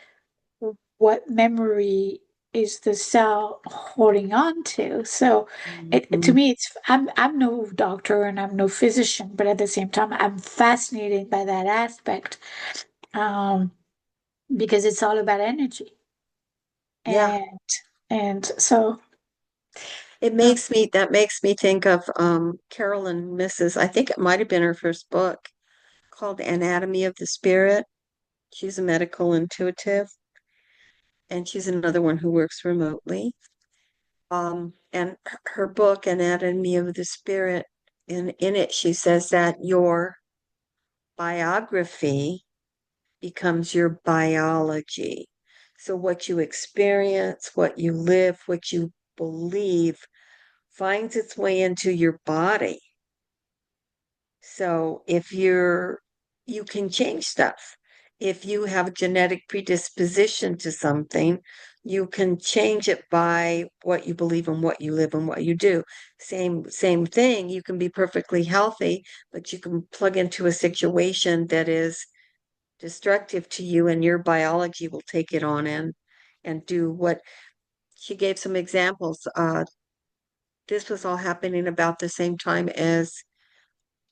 A: what memory is the cell holding on to. So to
B: Mhm.
A: me I'm no doctor and I'm no physician, but at the same time I'm fascinated by that aspect um, because it's all about energy.
B: Yeah,
A: And so uh,
B: that makes me think of Carole and Mrs. I think it might have been her first book called Anatomy of the Spirit. She's a medical intuitive, and she's another one who works remotely. And her book, Anatomy of the Spirit, in it she says that your biography becomes your biology. So what you experience, what you live, what you believe finds its way into your body. So you can change stuff. If you have a genetic predisposition to something, you can change it by what you believe and what you live and what you do. Same thing. You can be perfectly healthy, but you can plug into a situation that is destructive to you, and your biology will take it on and do what she gave some examples. This was all happening about the same time as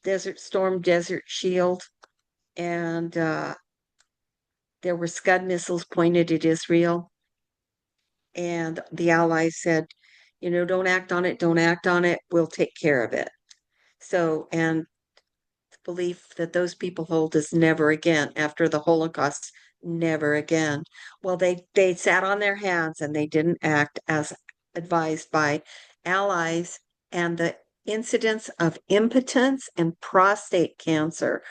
B: Desert Storm, Desert Shield, and there were Scud missiles pointed at Israel. And the Allies said, don't act on it, don't act on it, we'll take care of it. So, and the belief that those people hold is never again after the Holocaust, never again. Well, they sat on their hands and they didn't act as advised by allies, and the incidence of impotence and prostate cancer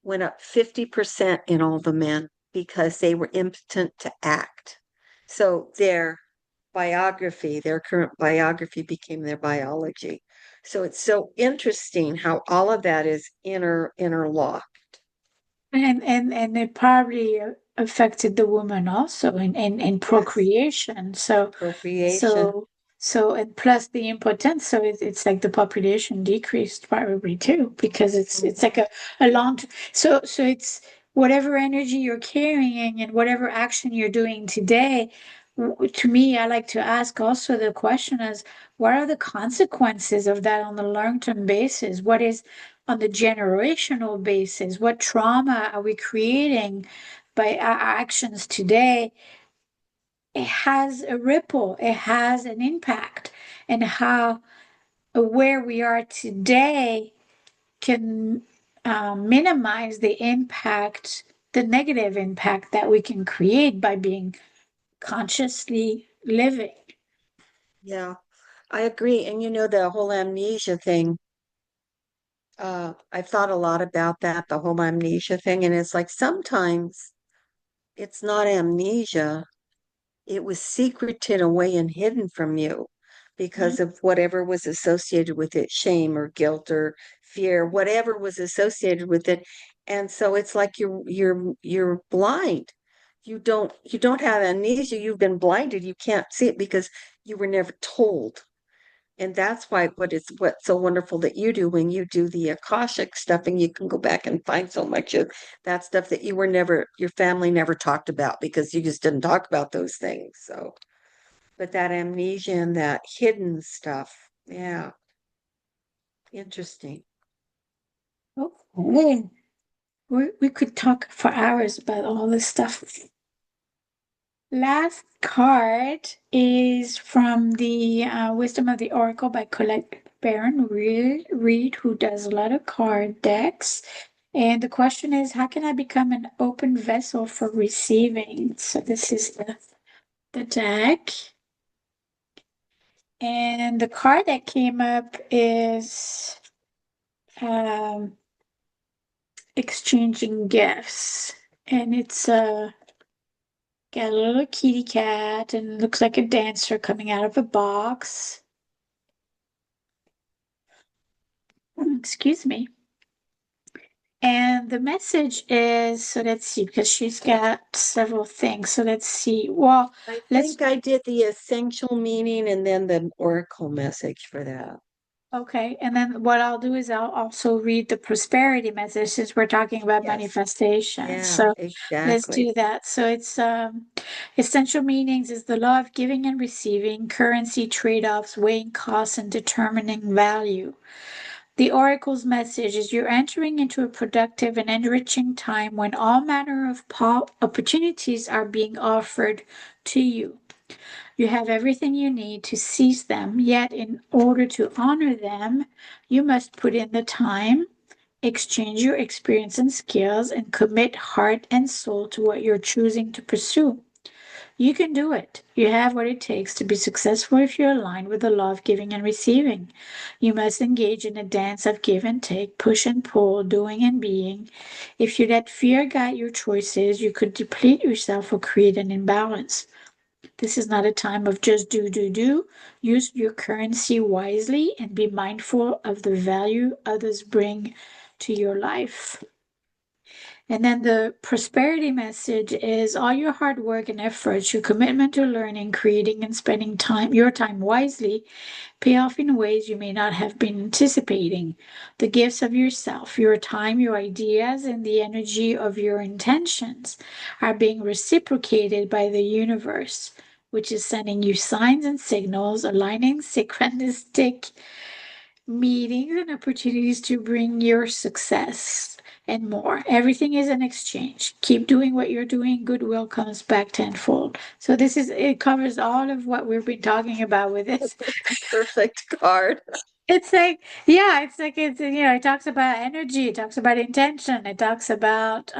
B: went up 50% in all the men because they were impotent to act. So their current biography became their biology. So it's so interesting how all of that is interlocked.
A: And it probably affected the woman also in
B: Yes,
A: procreation. So
B: procreation.
A: so and plus the impotence. So it's like the population decreased probably too because it's
B: Mhm.
A: like a long so it's whatever energy you're carrying and whatever action you're doing today. To me, I like to ask also the question as what are the consequences of that on the long-term basis? What is on the generational basis? What trauma are we creating by our actions today? It has a ripple, it has an impact, and how where we are today can minimize the impact, the negative impact that we can create by being consciously living.
B: Yeah, I agree. And the whole amnesia thing, I've thought a lot about that, the whole amnesia thing. And it's like sometimes it's not amnesia, it was secreted away and hidden from you
A: Mhm.
B: because of whatever was associated with it, shame or guilt or fear, whatever was associated with it. And so it's like you're blind. You don't have amnesia, you've been blinded. You can't see it because you were never told. And that's why what's so wonderful that you do when you do the Akashic stuff, and you can go back and find so much of that stuff that your family never talked about because you just didn't talk about those things. So, but that amnesia and that hidden stuff, yeah, interesting.
A: Okay. We could talk for hours about all this stuff. Last card is from the Wisdom of the Oracle by Colette Baron Reed, who does a lot of card decks. And the question is, how can I become an open vessel for receiving? So this is the deck. And the card that came up is um, exchanging gifts. And it's got a little kitty cat and looks like a dancer coming out of a box. Excuse me. And the message is, so let's see, because she's got several things. So let's see. Well,
B: I
A: let's,
B: think I did the essential meaning and then the oracle message for that.
A: okay. And then what I'll do is I'll also read the prosperity message since we're talking about
B: Yes.
A: manifestation.
B: Yeah,
A: So let's
B: exactly.
A: do that. So it's essential meanings is the law of giving and receiving, currency trade-offs, weighing costs, and determining value. The oracle's message is you're entering into a productive and enriching time when all manner of opportunities are being offered to you. You have everything you need to seize them, yet, in order to honor them, you must put in the time, exchange your experience and skills, and commit heart and soul to what you're choosing to pursue. You can do it. You have what it takes to be successful if you're aligned with the law of giving and receiving. You must engage in a dance of give and take, push and pull, doing and being. If you let fear guide your choices, you could deplete yourself or create an imbalance. This is not a time of just do, do, do. Use your currency wisely and be mindful of the value others bring to your life. And then the prosperity message is all your hard work and efforts, your commitment to learning, creating, and spending your time wisely pay off in ways you may not have been anticipating. The gifts of yourself, your time, your ideas, and the energy of your intentions are being reciprocated by the universe, which is sending you signs and signals, aligning synchronistic meetings and opportunities to bring your success and more. Everything is an exchange. Keep doing what you're doing. Goodwill comes back tenfold. So it covers all of what we've been talking about with this.
B: That's a perfect card.
A: It's like, yeah, it talks about energy, it talks about intention, it talks about,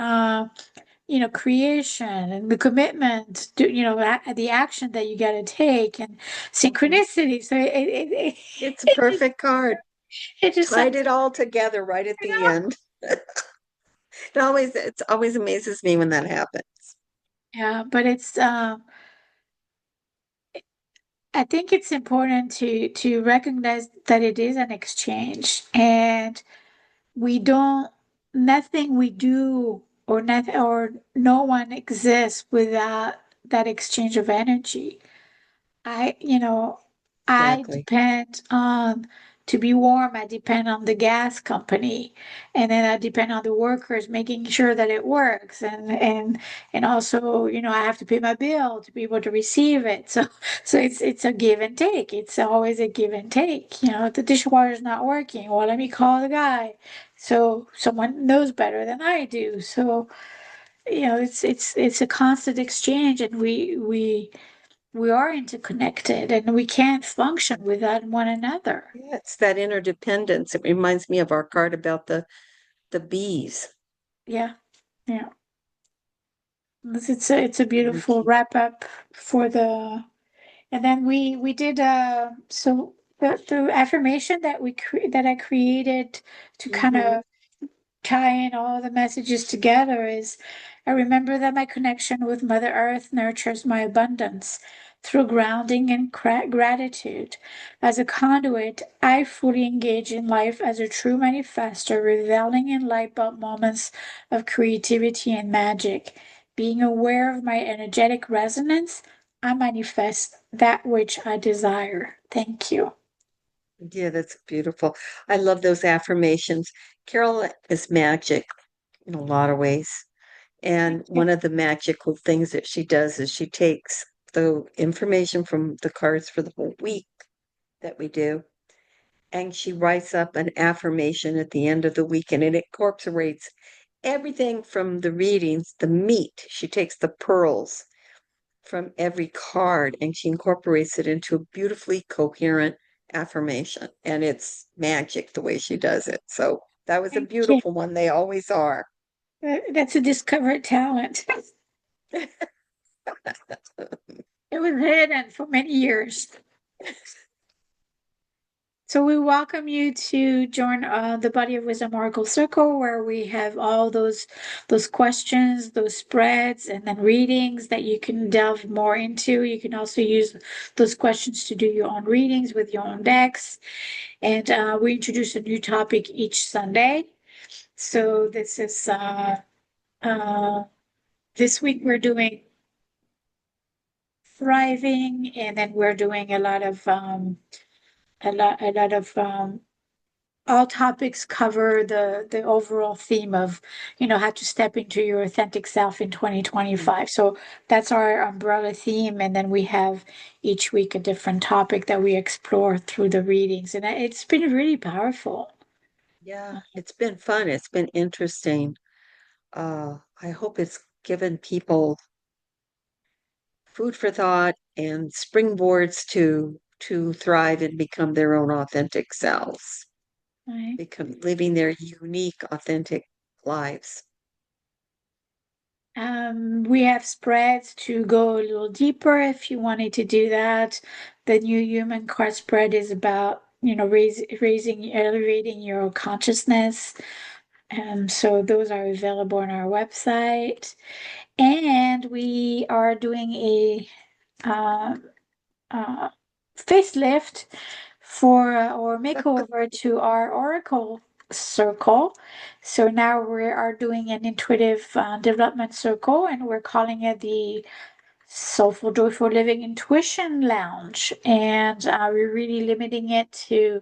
A: creation and the commitment to, the action that you got to take and
B: Mhm.
A: synchronicity. So
B: It's a
A: it just,
B: perfect card.
A: it just
B: Tied
A: sums
B: it all together right at
A: it
B: the
A: up.
B: end. It always amazes me when that happens.
A: Yeah, but I think it's important to recognize that it is an exchange, and we don't nothing we do or nothing or no one exists without that exchange of energy. I, you know, I
B: Exactly.
A: depend on to be warm, I depend on the gas company, and then I depend on the workers making sure that it works, and also, I have to pay my bill to be able to receive it. So it's a give and take. It's always a give and take. If the dishwasher's not working, well, let me call the guy. So someone knows better than I do. So, it's a constant exchange, and we are interconnected and we can't function without one another.
B: Yeah, it's that interdependence. It reminds me of our card about the bees.
A: Yeah, yeah. It's a beautiful
B: Energy.
A: wrap up for the, and then we did so the affirmation that I created to kind
B: Hmm.
A: of tie in all the messages together is I remember that my connection with Mother Earth nurtures my abundance through grounding and gratitude. As a conduit, I fully engage in life as a true manifestor, reveling in light bulb moments of creativity and magic. Being aware of my energetic resonance, I manifest that which I desire. Thank you.
B: Yeah, that's beautiful. I love those affirmations. Carol is magic in a lot of ways. And
A: Thank you.
B: one of the magical things that she does is she takes the information from the cards for the whole week that we do, and she writes up an affirmation at the end of the week, and it incorporates everything from the readings, the meat. She takes the pearls from every card and she incorporates it into a beautifully coherent affirmation. And it's magic the way she does it. So that was a
A: Thank you.
B: beautiful one. They always are.
A: That's a discovered talent. It was hidden for many years. So we welcome you to join the Body of Wisdom Oracle Circle, where we have all those questions, those spreads, and then readings that you can delve more into. You can also use those questions to do your own readings with your own decks. And we introduce a new topic each Sunday. So uh, this week we're doing thriving, and then we're doing a lot of all topics cover the overall theme of how to step into your authentic self in
B: Mhm.
A: 2025. So that's our umbrella theme, and then we have each week a different topic that we explore through the readings, and it's been really powerful.
B: Yeah, it's been fun. It's been interesting. I hope it's given people food for thought and springboards to thrive and become their own authentic selves,
A: Right.
B: become living their unique, authentic lives.
A: We have spreads to go a little deeper if you wanted to do that. The new human card spread is about, elevating your consciousness. So those are available on our website. And we are doing a uh, uh, facelift for or makeover to our Oracle. circle. So now we are doing an intuitive development circle, and we're calling it the Soulful Joyful Living Intuition Lounge. And we're really limiting it to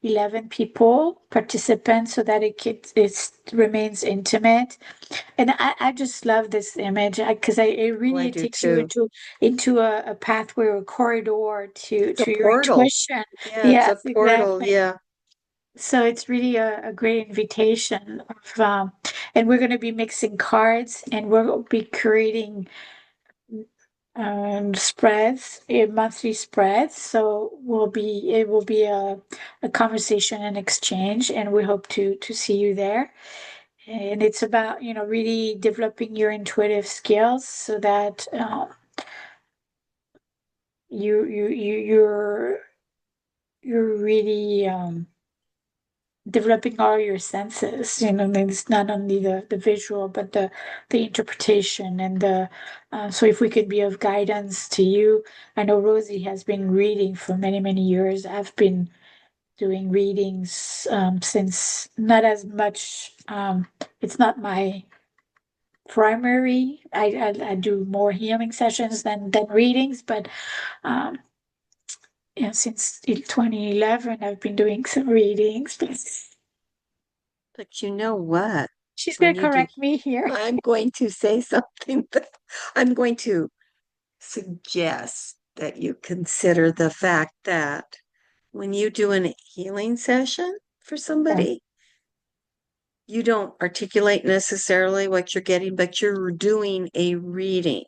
A: 11 people, participants, so that it remains intimate. And I just love this image because it
B: Oh, I
A: really
B: do
A: takes you
B: too.
A: into a pathway or a corridor
B: It's a
A: to your
B: portal.
A: intuition.
B: Yeah, it's a
A: Yes,
B: portal.
A: exactly.
B: Yeah.
A: So it's really a great invitation of, and we're going to be mixing cards, and we'll be creating spreads, monthly spreads. So it will be a conversation and exchange, and we hope to see you there. And it's about, really developing your intuitive skills so that you're really developing all your senses. And it's not only the visual, but the interpretation and so if we could be of guidance to you. I know Rosie has been reading for many, many years. I've been doing readings since not as much. It's not my primary. I do more healing sessions than readings, but um, since 2011, I've been doing some readings.
B: But you know what?
A: She's gonna
B: When you do,
A: correct me here.
B: I'm going to say something that I'm going to suggest that you consider the fact that when you do a healing session for
A: Right,
B: somebody, you don't articulate necessarily what you're getting, but you're doing a reading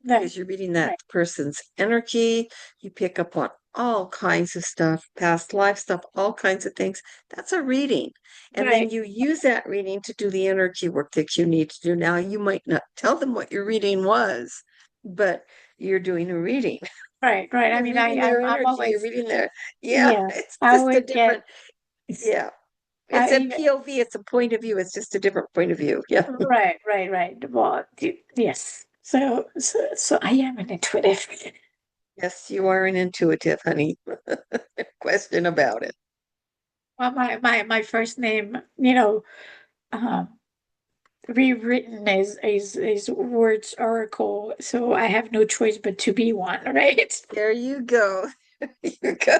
A: right,
B: because you're reading that
A: right,
B: person's energy. You pick up on all kinds of stuff, past life stuff, all kinds of things. That's a reading. And then
A: right,
B: you use that reading to do the energy work that you need to do. Now, you might not tell them what your reading was, but you're doing a reading.
A: right. I
B: You're
A: mean,
B: reading their
A: I'm
B: energy. You're
A: always,
B: reading their, yeah,
A: yeah,
B: it's
A: I
B: just a
A: always get,
B: different, yeah. It's a
A: I,
B: POV, it's a point of view. It's just a different point of view. Yeah.
A: right. Well, yes. So I am an intuitive.
B: Yes, you are an intuitive, honey. Question about it.
A: Well, my first name, um, rewritten is words oracle, so I have no choice but to be one, right?
B: There you go. You go.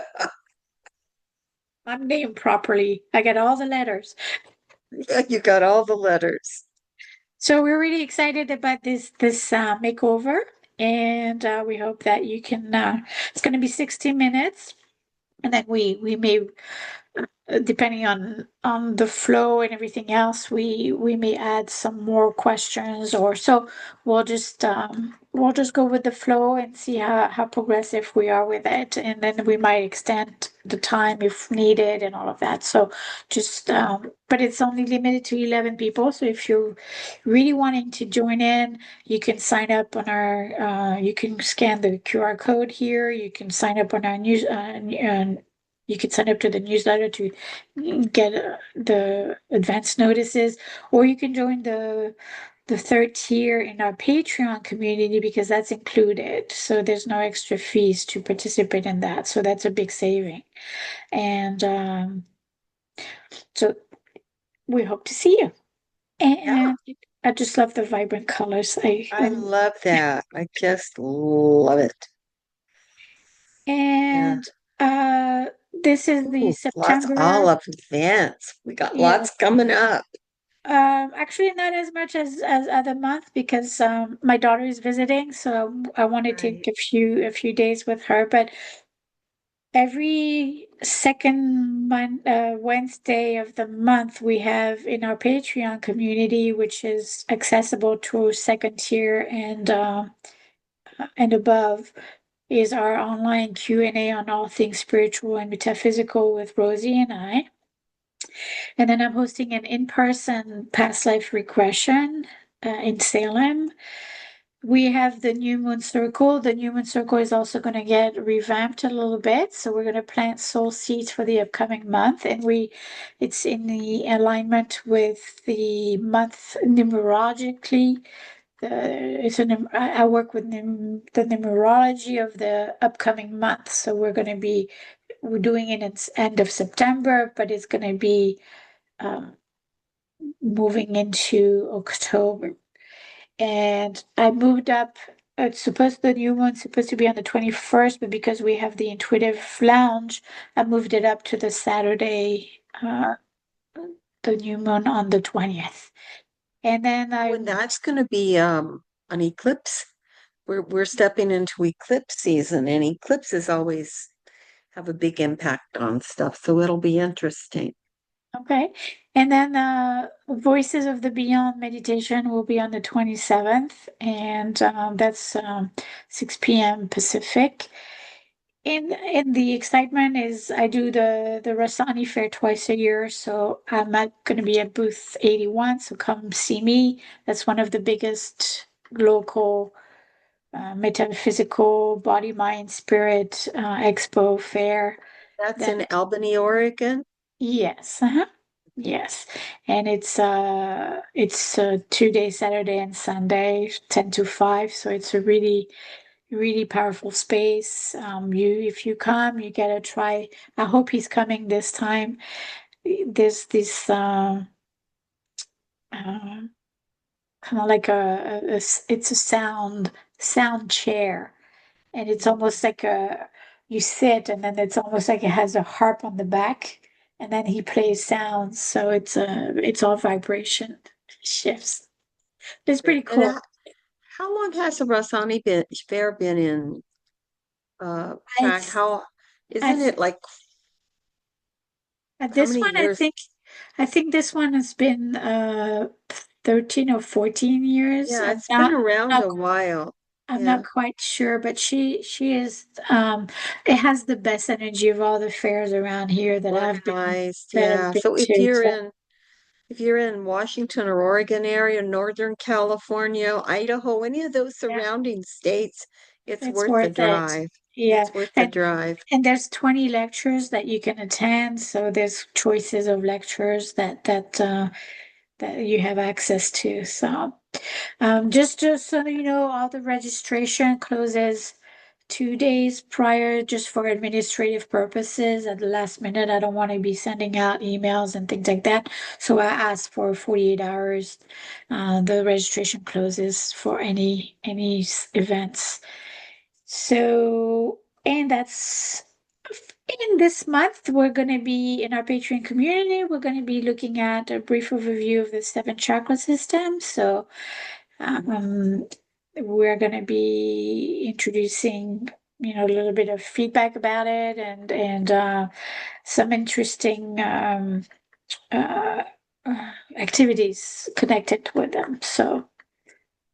A: I'm named properly. I get all the letters.
B: You got all the letters.
A: So we're really excited about this makeover, and we hope that you can. It's going to be 60 minutes, and then we may, depending on the flow and everything else, we may add some more questions, or so we'll just go with the flow and see how progressive we are with it, and then we might extend the time if needed and all of that. So just but it's only limited to 11 people, so if you're really wanting to join in, you can sign up on our you can scan the QR code here, you can sign up on our news you can sign up to the newsletter to get the advance notices, or you can join the third tier in our Patreon community because that's included. So there's no extra fees to participate in that. So that's a big saving. And so we hope to see you.
B: Yeah,
A: And I just love the vibrant colors.
B: I love that. I just love it. Yeah.
A: And this is the
B: Ooh, lots
A: September.
B: all of events. We got
A: Yeah.
B: lots coming up.
A: Actually, not as much as other month because my daughter is visiting, so I want to take
B: Right.
A: a few days with her. But every Wednesday of the month, we have in our Patreon community, which is accessible to second tier and above, is our online Q&A on all things spiritual and metaphysical with Rosie and I. And then I'm hosting an in-person past life regression in Salem. We have the New Moon Circle. The New Moon Circle is also going to get revamped a little bit. So we're going to plant soul seeds for the upcoming month. And it's in the alignment with the month numerologically. I work with the numerology of the upcoming month. So we're doing it at end of September, but it's going to be um, moving into October. And I moved up. The new one's supposed to be on the 21st, but because we have the intuitive lounge, I moved it up to the Saturday, the new moon on the 20th. And then
B: When that's going to be an eclipse, we're stepping into eclipse season, and eclipses always have a big impact on stuff, so it'll be interesting.
A: okay. And then Voices of the Beyond meditation will be on the 27th, and that's 6 p.m. Pacific. In the excitement is I do the Rasani Fair twice a year, so I'm not going to be at booth 81, so come see me. That's one of the biggest local metaphysical body, mind, spirit expo fair.
B: That's
A: That
B: in Albany, Oregon.
A: yes, yes, and it's 2 days, Saturday and Sunday, 10 to 5. So it's a really powerful space. If you come, you gotta try. I hope he's coming this time. There's this uh, kind of like it's a sound chair, and it's almost like a you sit, and then it's almost like it has a harp on the back, and then he plays sounds. So it's all vibration shifts. It's pretty
B: And
A: cool.
B: how long has the Rasani Fair been in
A: I
B: fact? How
A: I
B: isn't it like how
A: This
B: many
A: one,
B: years?
A: I think this one has been 13 or 14 years.
B: Yeah, it's been around
A: Not
B: a while.
A: I'm not
B: Yeah,
A: quite sure, but she is it has the best energy of all the fairs around here
B: organized.
A: that I've
B: Yeah.
A: been
B: So
A: to. So
B: if you're in Washington or Oregon area, Northern California, Idaho, any of those
A: yeah,
B: surrounding states, it's
A: it's
B: worth the
A: worth it.
B: drive.
A: Yeah.
B: It's worth the drive.
A: And there's 20 lectures that you can attend, so there's choices of lectures that you have access to. So just so you know, all the registration closes 2 days prior just for administrative purposes. At the last minute, I don't want to be sending out emails and things like that. So I asked for 48 hours. The registration closes for any events. So, and that's in this month, we're going to be in our Patreon community. We're going to be looking at a brief overview of the seven chakra system. So, um, we're going to be introducing, a little bit of feedback about it and some interesting uh, activities connected with them. So,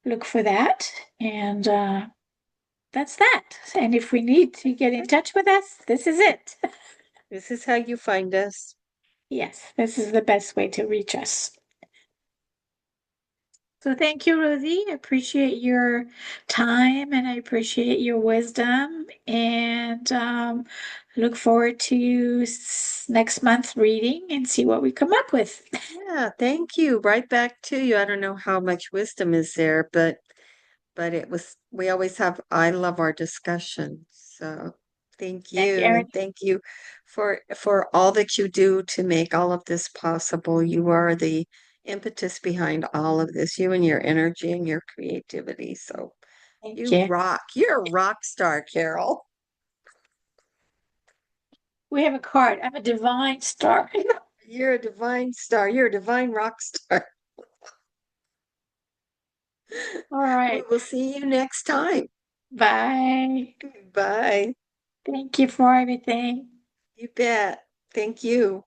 A: look for that. And that's that. And if we need to get in touch with us, this is it.
B: This is how you find us.
A: Yes, this is the best way to reach us. So thank you, Rosie. I appreciate your time and I appreciate your wisdom. And look forward to next month reading and see what we come up with.
B: Yeah, thank you. Right back to you. I don't know how much wisdom is there, but we always have, I love our discussion. So thank
A: And
B: you.
A: Erin,
B: And thank you for all that you do to make all of this possible. You are the impetus behind all of this, you and your energy and your creativity. So
A: thank
B: you
A: you.
B: rock. You're a rock star, Carole.
A: We have a card. I'm a divine star.
B: You're a divine star. You're a divine rock star.
A: All
B: We
A: right.
B: will see you next time.
A: Bye.
B: Bye.
A: Thank you for everything.
B: You bet. Thank you.